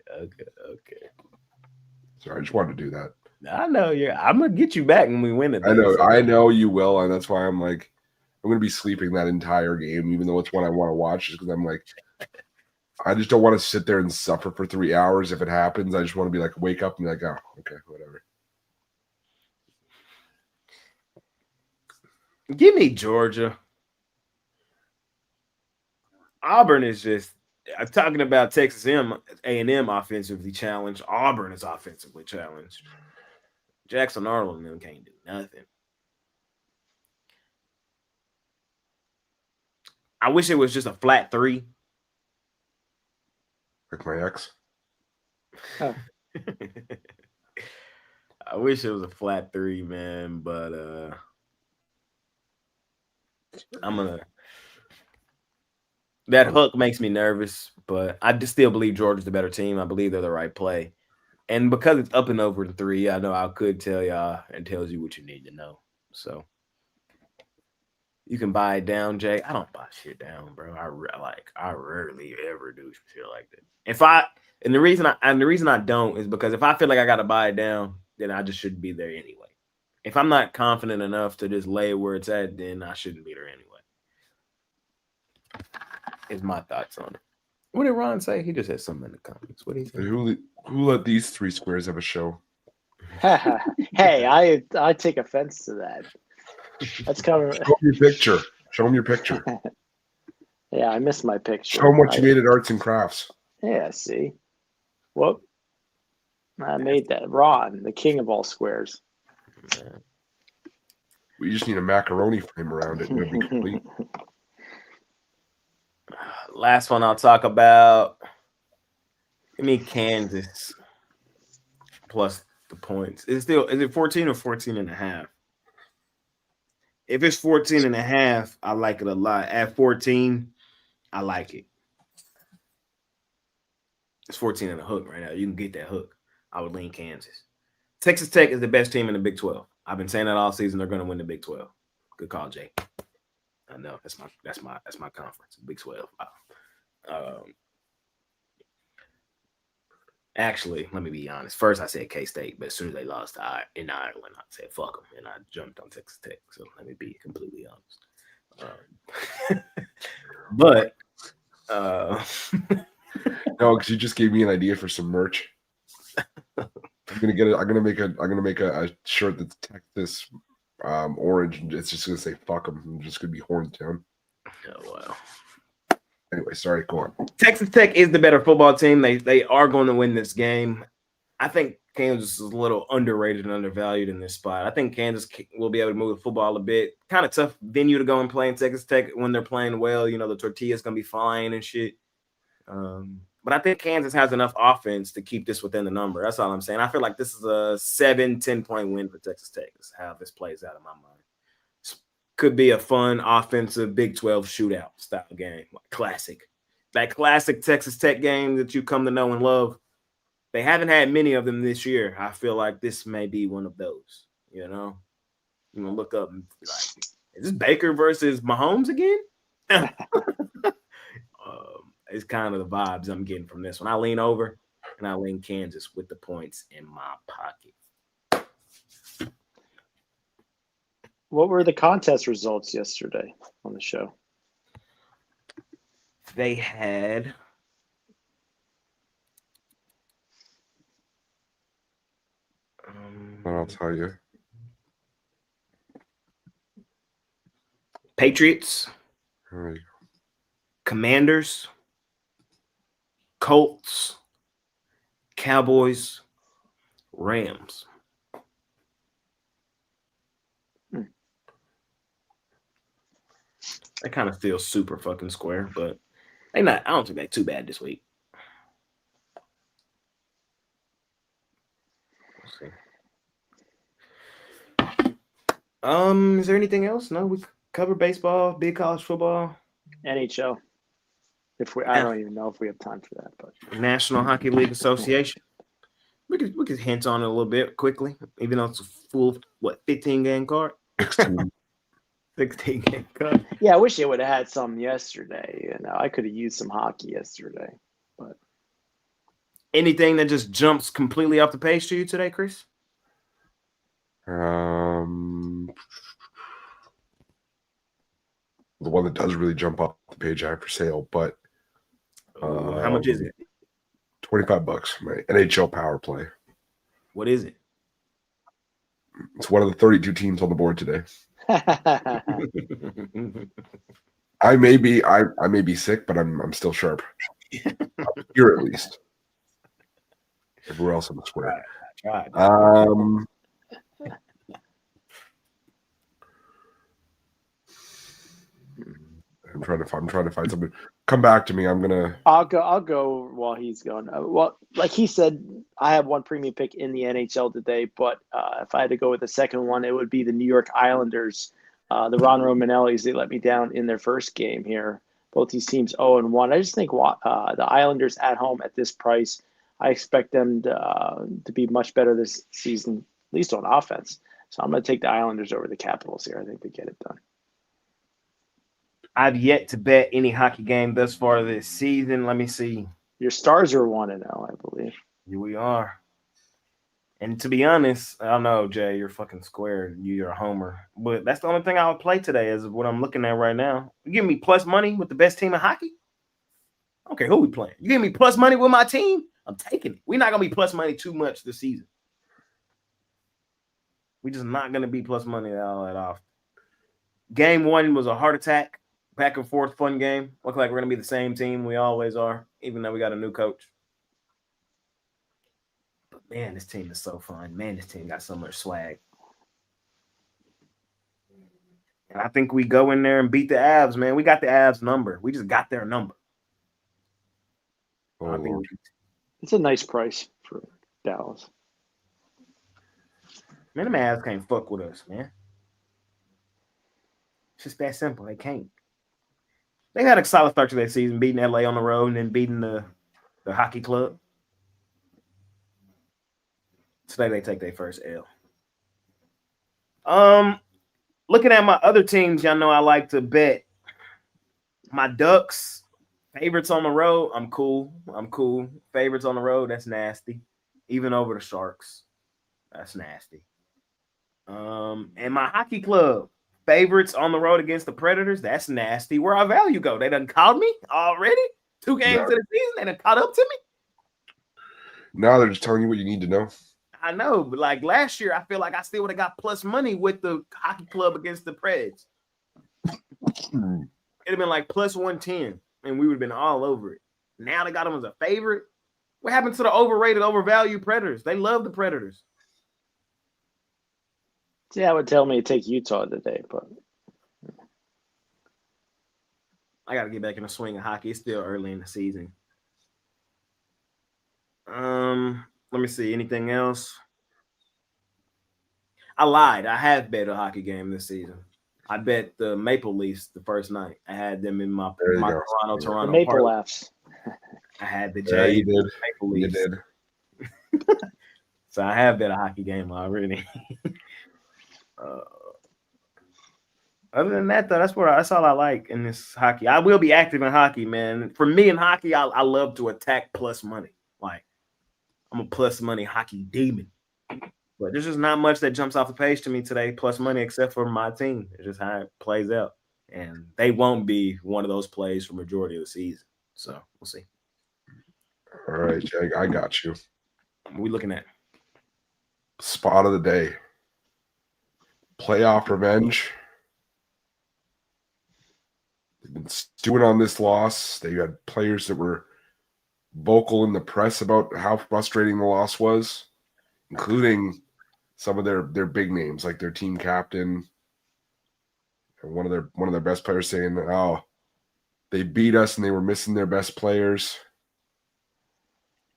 Sorry, I just wanted to do that. I know I'm gonna get you back when we win it. I know you will, and that's why I'm like, I'm gonna be sleeping that entire game, even though it's one I want to watch, just because I'm like, I just don't want to sit there and suffer for 3 hours if it happens. I just want to be like, wake up and be like, oh, okay, whatever. Give me Georgia. Auburn is just. I'm talking about Texas A&M offensively challenged. Auburn is offensively challenged. Jackson Arnold and them can't do nothing. I wish it was just a flat 3. Like my ex. Oh. I wish it was a flat 3, man, but I'm gonna. That hook makes me nervous, but I just still believe Georgia's the better team. I believe they're the right play. And because it's up and over in 3, I know I could tell y'all and tells you what you need to know. So you can buy it down, Jay. I don't buy shit down, bro. I rarely ever do shit like that. The reason I don't is because if I feel like I gotta buy it down, then I just shouldn't be there anyway. If I'm not confident enough to just lay it where it's at, then I shouldn't be there anyway. Is my thoughts on it. What did Ron say? He just had something in the comments. What did he say? Who let these three squares have a show? Hey, I take offense to that. That's coming. Show them your picture. Show them your picture. Yeah, I missed my picture. Show them what you made at Arts and Crafts. Yeah, see. Whoop. I made that. Ron, the king of all squares. We just need a macaroni frame around it and it'll be complete. Last one I'll talk about. Give me Kansas plus the points. Is it 14 or 14 and a half? If it's 14 and a half, I like it a lot. At 14, I like it. It's 14 and a hook right now. You can get that hook. I would lean Kansas. Texas Tech is the best team in the Big 12. I've been saying that all season. They're going to win the Big 12. Good call, Jay. I know that's my conference, Big 12. Actually, let me be honest. First, I said K-State, but as soon as they lost in Ireland, I said fuck them, and I jumped on Texas Tech. So let me be completely honest. But no, because you just gave me an idea for some merch. I'm gonna make a shirt that's Texas orange, and it's just gonna say "fuck them." I'm just gonna be Horntown. Oh wow. Anyway, sorry. Go on. Texas Tech is the better football team. They are going to win this game. I think Kansas is a little underrated and undervalued in this spot. I think Kansas will be able to move the football a bit. Kind of tough venue to go and play in Texas Tech when they're playing well. You know, the tortilla's gonna be flying and shit. But I think Kansas has enough offense to keep this within the number. That's all I'm saying. I feel like this is a 7-10 point win for Texas Tech. That's how this plays out in my mind. Could be a fun offensive Big 12 shootout style game. Classic. That classic Texas Tech game that you come to know and love. They haven't had many of them this year. I feel like this may be one of those. You know? You know, look up and be like, is this Baker versus Mahomes again? It's kind of the vibes I'm getting from this one. I lean over and I lean Kansas with the points in my pocket. What were the contest results yesterday on the show? They had I'll tell you. Patriots, Commanders, Colts, Cowboys, Rams. That kind of feels super fucking square, but I don't think they're too bad this week. We'll see. Is there anything else? No, we cover baseball, big college football, NHL. I don't even know if we have time for that, but National Hockey League Association. We could hint on it a little bit quickly, even though it's a full 15 game card. 16 game card. Yeah, I wish they would have had some yesterday. You know, I could have used some hockey yesterday, but anything that just jumps completely off the page to you today, Chris? The one that does really jump off the page I have for sale, but how much is it? $25. My NHL power play. What is it? It's one of the 32 teams on the board today. I may be sick, but I'm still sharp. Here at least. Everywhere else in the square. Right. I'm trying to find something. Come back to me. I'll go while he's going. Well, like he said, I have one premium pick in the NHL today, but if I had to go with the second one, it would be the New York Islanders. The Ron Romanellis, they let me down in their first game here. Both these teams 0-1. I just think the Islanders at home at this price, I expect them to be much better this season, at least on offense. So I'm going to take the Islanders over the Capitals here. I think they get it done. I've yet to bet any hockey game thus far this season. Let me see. Your Stars are 1-0, I believe. Here we are. And to be honest, I know, Jay, you're fucking square. You're a homer. But that's the only thing I would play today is what I'm looking at right now. You give me plus money with the best team in hockey? I don't care who we playing. You give me plus money with my team? I'm taking it. We're not going to be plus money too much this season. We're just not going to be plus money all that often. Game 1 was a heart attack. Back and forth fun game. Look like we're going to be the same team we always are, even though we got a new coach. But man, this team is so fun. Man, this team got so much swag. And I think we go in there and beat the Avs, man. We got the Avs number. We just got their number. Oh, Lord. It's a nice price for Dallas. Man, the Avs can't fuck with us, man. It's just that simple. They can't. They had a solid start to their season, beating LA on the road and then beating the hockey club. Today they take their first L. Looking at my other teams, y'all know I like to bet. My Ducks, favorites on the road, I'm cool. Favorites on the road, that's nasty. Even over the Sharks, that's nasty. And my hockey club, favorites on the road against the Predators, that's nasty. Where our value go? They done called me already? 2 games to the season, they done caught up to me? Now they're just telling you what you need to know. I know, but like last year, I feel like I still would have got plus money with the hockey club against the Preds. It'd have been like plus 110, and we would have been all over it. Now they got them as a favorite. What happened to the overrated, overvalued Predators? They love the Predators. See, I would tell me to take Utah today, but I got to get back in the swing of hockey. It's still early in the season. Let me see. Anything else? I lied. I have bet a hockey game this season. I bet the Maple Leafs the first night. I had them in my Toronto the Maple Laughs. I had the Yeah, you did. Maple Leafs. You did. So I have bet a hockey game already. Other than that, though, that's all I like in this hockey. I will be active in hockey, man. For me in hockey, I love to attack plus money. Like, I'm a plus money hockey demon. But there's just not much that jumps off the page to me today, plus money, except for my team. It's just how it plays out. And they won't be one of those plays for majority of the season. So we'll see. All right, Jake, I got you. What are we looking at? Spot of the day. Playoff revenge. They've been stewing on this loss. They had players that were vocal in the press about how frustrating the loss was, including some of their big names, like their team captain and one of their best players saying, "Oh, they beat us and they were missing their best players."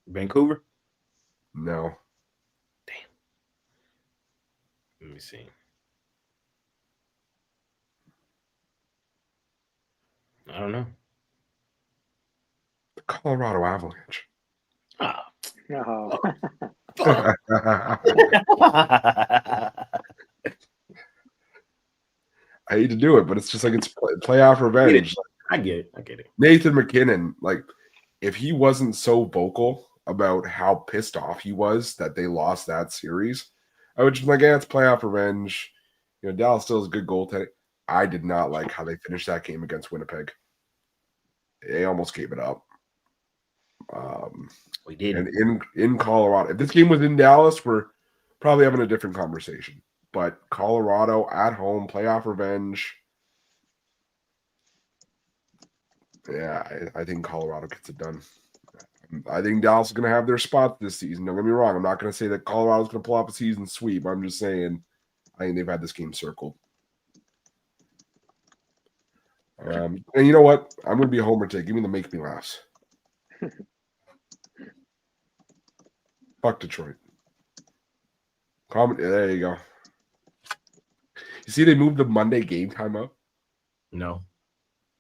Vancouver? No. Damn. Let me see. I don't know. The Colorado Avalanche. Ah. Oh. I hate to do it, but it's just like it's playoff revenge. I get it. Nathan McKinnon, like, if he wasn't so vocal about how pissed off he was that they lost that series, I would just be like, yeah, it's playoff revenge. You know, Dallas still is a good goaltender. I did not like how they finished that game against Winnipeg. They almost gave it up. We did. And in Colorado, if this game was in Dallas, we're probably having a different conversation. But Colorado at home, playoff revenge. Yeah, I think Colorado gets it done. I think Dallas is going to have their spot this season. Don't get me wrong. I'm not going to say that Colorado's going to pull off a season sweep. I'm just saying I think they've had this game circled. And you know what? I'm going to be a homer take. Give me the make me laughs. Fuck Detroit. There you go. You see they moved the Monday game time up? No.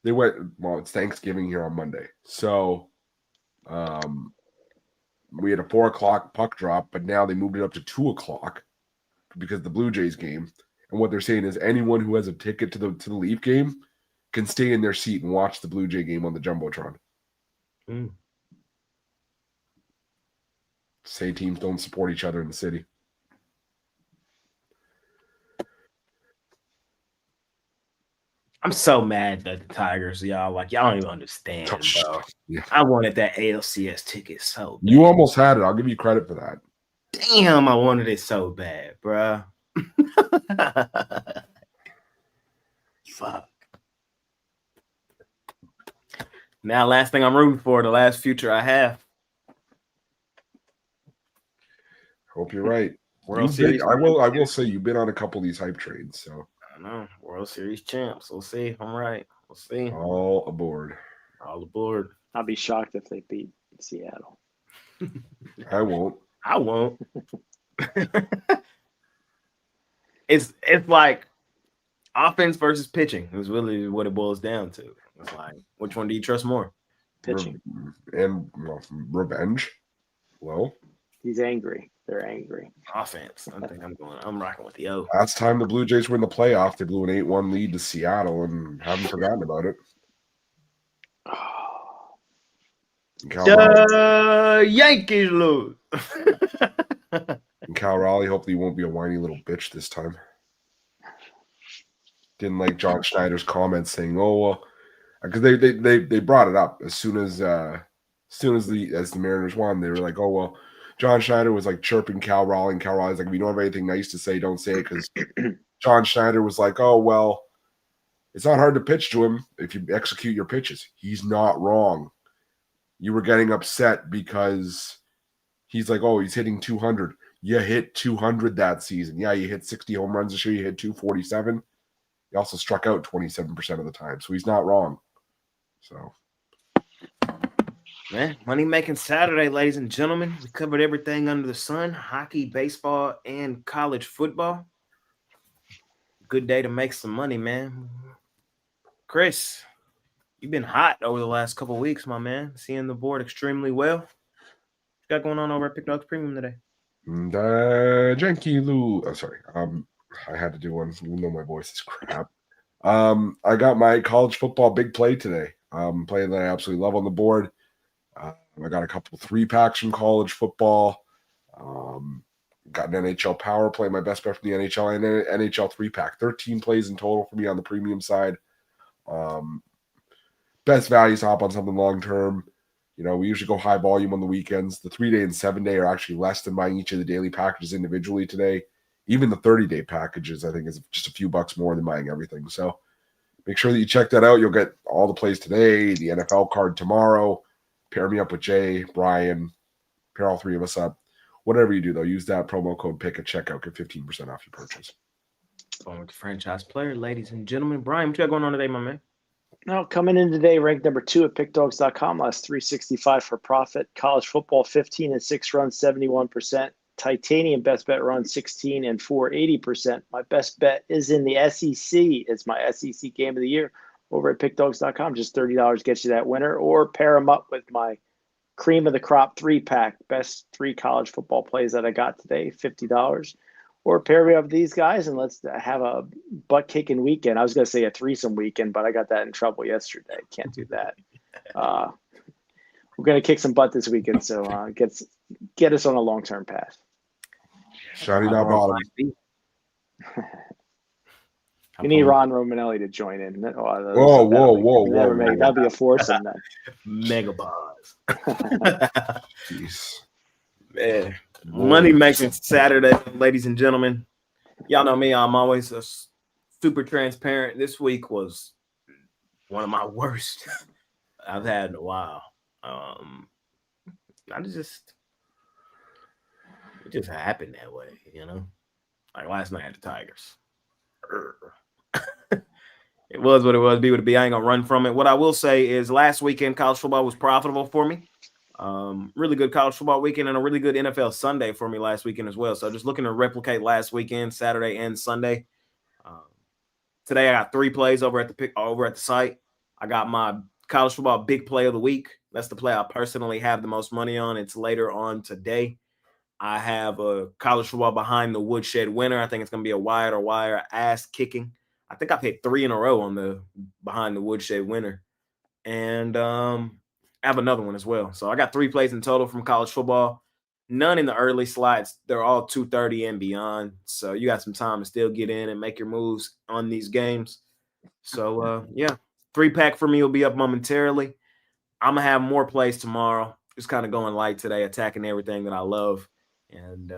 They went, well, it's Thanksgiving here on Monday. So we had a 4 o'clock puck drop, but now they moved it up to 2 o'clock because of the Blue Jays game. And what they're saying is anyone who has a ticket to the Leaf game can stay in their seat and watch the Blue Jay game on the Jumbotron. Say teams don't support each other in the city. I'm so mad at the Tigers, y'all. Like, y'all don't even understand, bro. Yeah. I wanted that ALCS ticket so bad. You almost had it. I'll give you credit for that. Damn, I wanted it so bad, bro. Fuck. Now, last thing I'm rooting for, the last future I have. Hope you're right. World Series. I will say you've been on a couple of these hype trades, so I know. World Series champs. We'll see if I'm right. We'll see. all aboard. All aboard. I'll be shocked if they beat Seattle. I won't. I won't. It's like offense versus pitching is really what it boils down to. It's like, which one do you trust more? Pitching. And revenge. Well, he's angry. They're angry. Offense. I think I'm rocking with the O. last time the Blue Jays were in the playoff, they blew an 8-1 lead to Seattle and haven't forgotten about it. Yankees lose. And Cal Raleigh, hopefully, he won't be a whiny little bitch this time. Didn't like John Schneider's comments saying, "Oh, well," because they brought it up as soon as the Mariners won. They were like, "Oh, well," John Schneider was like chirping Cal Raleigh, and Cal Raleigh's like, "If you don't have anything nice to say, don't say it." Because John Schneider was like, "Oh, well, it's not hard to pitch to him if you execute your pitches." He's not wrong. You were getting upset because he's like, "Oh, he's hitting 200." You hit 200 that season. Yeah, you hit 60 home runs this year. You hit 247. He also struck out 27% of the time. So he's not wrong. So, man, money making Saturday, ladies and gentlemen. We covered everything under the sun: hockey, baseball, and college football. Good day to make some money, man. Chris, you've been hot over the last couple of weeks, my man. Seeing the board extremely well. What you got going on over at PickDawgz Premium today? And Janky Lou. Oh, sorry. I had to do one, even though my voice is crap. I got my college football big play today. Play that I absolutely love on the board. I got a couple 3-packs from college football. Got an NHL power play, my best bet from the NHL, and an NHL 3-pack. 13 plays in total for me on the premium side. Best values hop on something long term. You know, we usually go high volume on the weekends. The 3-day and 7-day are actually less than buying each of the daily packages individually today. Even the 30-day packages, I think, is just a few bucks more than buying everything. So make sure that you check that out. You'll get all the plays today, the NFL card tomorrow. Pair me up with Jay, Brian, pair all three of us up. Whatever you do, though, use that promo code PICK at checkout. Get 15% off your purchase. Going with the franchise player, ladies and gentlemen. Brian, what you got going on today, my man? No, coming in today, ranked number 2 at PickDawgz.com, last 365 for profit. College football, 15 and 6 runs, 71%. Titanium best bet run, 16 and 4, 80%. My best bet is in the SEC. It's my SEC game of the year over at PickDawgz.com. Just $30 gets you that winner, or pair them up with my cream of the crop 3-pack, best 3 college football plays that I got today, $50. Or pair me up with these guys and let's have a butt-kicking weekend. I was going to say a threesome weekend, but I got that in trouble yesterday. Can't do that. We're going to kick some butt this weekend, so get us on a long-term path. Shiny not bottom. You need Ron Romanelli to join in. Whoa. That'll be a foursome then. Mega bars. Jeez. Man. Money making Saturday, ladies and gentlemen. Y'all know me. I'm always super transparent. This week was one of my worst I've had in a while. It just happened that way, you know. Like last night at the Tigers. It was what it was. Be what it be. I ain't gonna run from it. What I will say is last weekend college football was profitable for me. Really good college football weekend and a really good NFL Sunday for me last weekend as well. So just looking to replicate last weekend, Saturday and Sunday. Today I got 3 plays over at the site. I got my college football big play of the week. That's the play I personally have the most money on. It's later on today. I have a college football behind the woodshed winner. I think it's going to be a wire ass kicking. I think I've hit 3 in a row on the behind the woodshed winner. And I have another one as well. So I got 3 plays in total from college football. None in the early slides. They're all 230 and beyond. So you got some time to still get in and make your moves on these games. So yeah, 3-pack for me will be up momentarily. I'm gonna have more plays tomorrow. Just kind of going light today, attacking everything that I love. And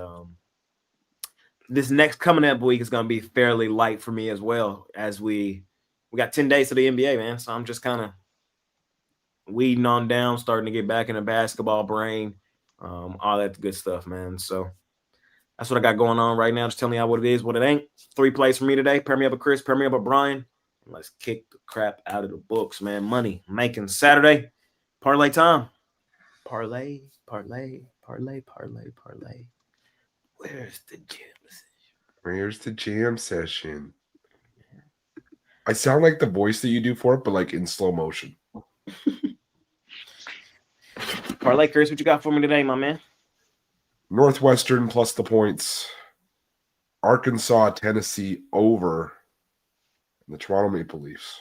this next coming up week is gonna be fairly light for me as well, as we got 10 days to the NBA, man. So I'm just kind of weeding on down, starting to get back in the basketball brain, all that good stuff, man. So that's what I got going on right now. Just telling you what it is, what it ain't. 3 plays for me today. Pair me up with Chris, pair me up with Brian. And let's kick the crap out of the books, man. Money making Saturday. Parlay time. Parlay, parlay, parlay, parlay, parlay. Where's the gym session? Where's the jam session? I sound like the voice that you do for it, but like in slow motion. Parlay, Chris, what you got for me today, my man? Northwestern plus the points. Arkansas, Tennessee over. And the Toronto Maple Leafs.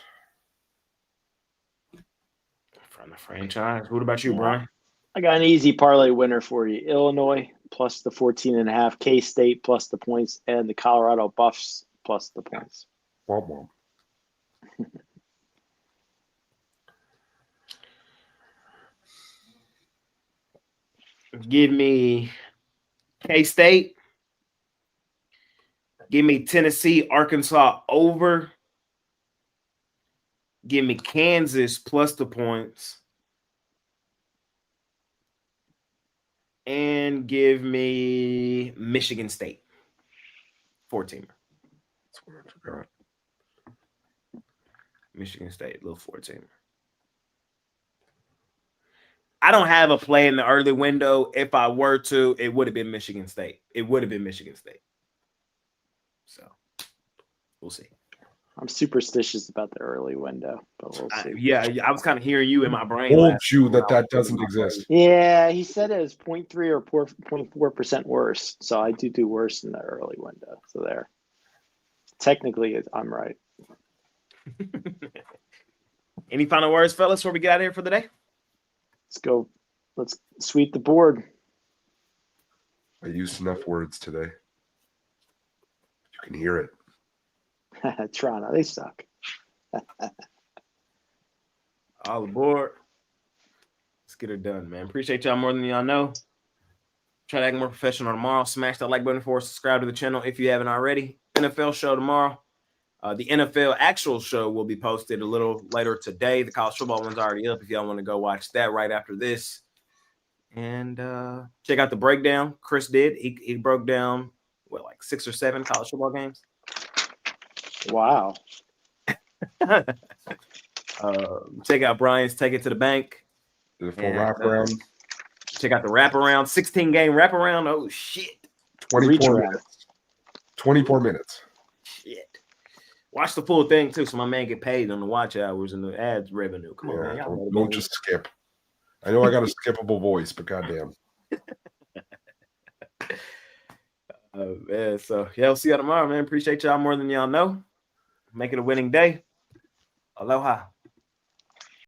From the franchise. What about you, Brian? I got an easy parlay winner for you. Illinois plus the 14.5, K-State plus the points, and the Colorado Buffs plus the points. Womp womp. Give me K-State. Give me Tennessee, Arkansas over. Give me Kansas plus the points. And give me Michigan State. 14er. That's what I forgot. Michigan State, little 14er. I don't have a play in the early window. If I were to, it would have been Michigan State. It would have been Michigan State. So we'll see. I'm superstitious about the early window, but we'll see. Yeah, I was kind of hearing you in my brain. Told you that doesn't exist. Yeah, he said it was 0.3 or 0.4% worse. So I do worse in the early window. So there. Technically, I'm right. Any final words, fellas, before we get out of here for the day? Let's go. Let's sweep the board. I used enough words today. You can hear it. Toronto, they suck. All aboard. Let's get it done, man. Appreciate y'all more than y'all know. Try to act more professional tomorrow. Smash that like button for us. Subscribe to the channel if you haven't already. NFL show tomorrow. The NFL actual show will be posted a little later today. The college football one's already up if y'all want to go watch that right after this. And check out the breakdown Chris did. He broke down, like 6 or 7 college football games. Wow. Check out Brian's Take It to the Bank. The full wraparound. Check out the wraparound, 16-game wraparound. Oh, shit. 24 minutes. 24 minutes. Shit. Watch the full thing, too, so my man get paid on the watch hours and the ads revenue. Come on, man. Don't just skip. I know I got a skippable voice, but goddamn. Man, so, yeah, we'll see y'all tomorrow, man. Appreciate y'all more than y'all know. Make it a winning day. Aloha.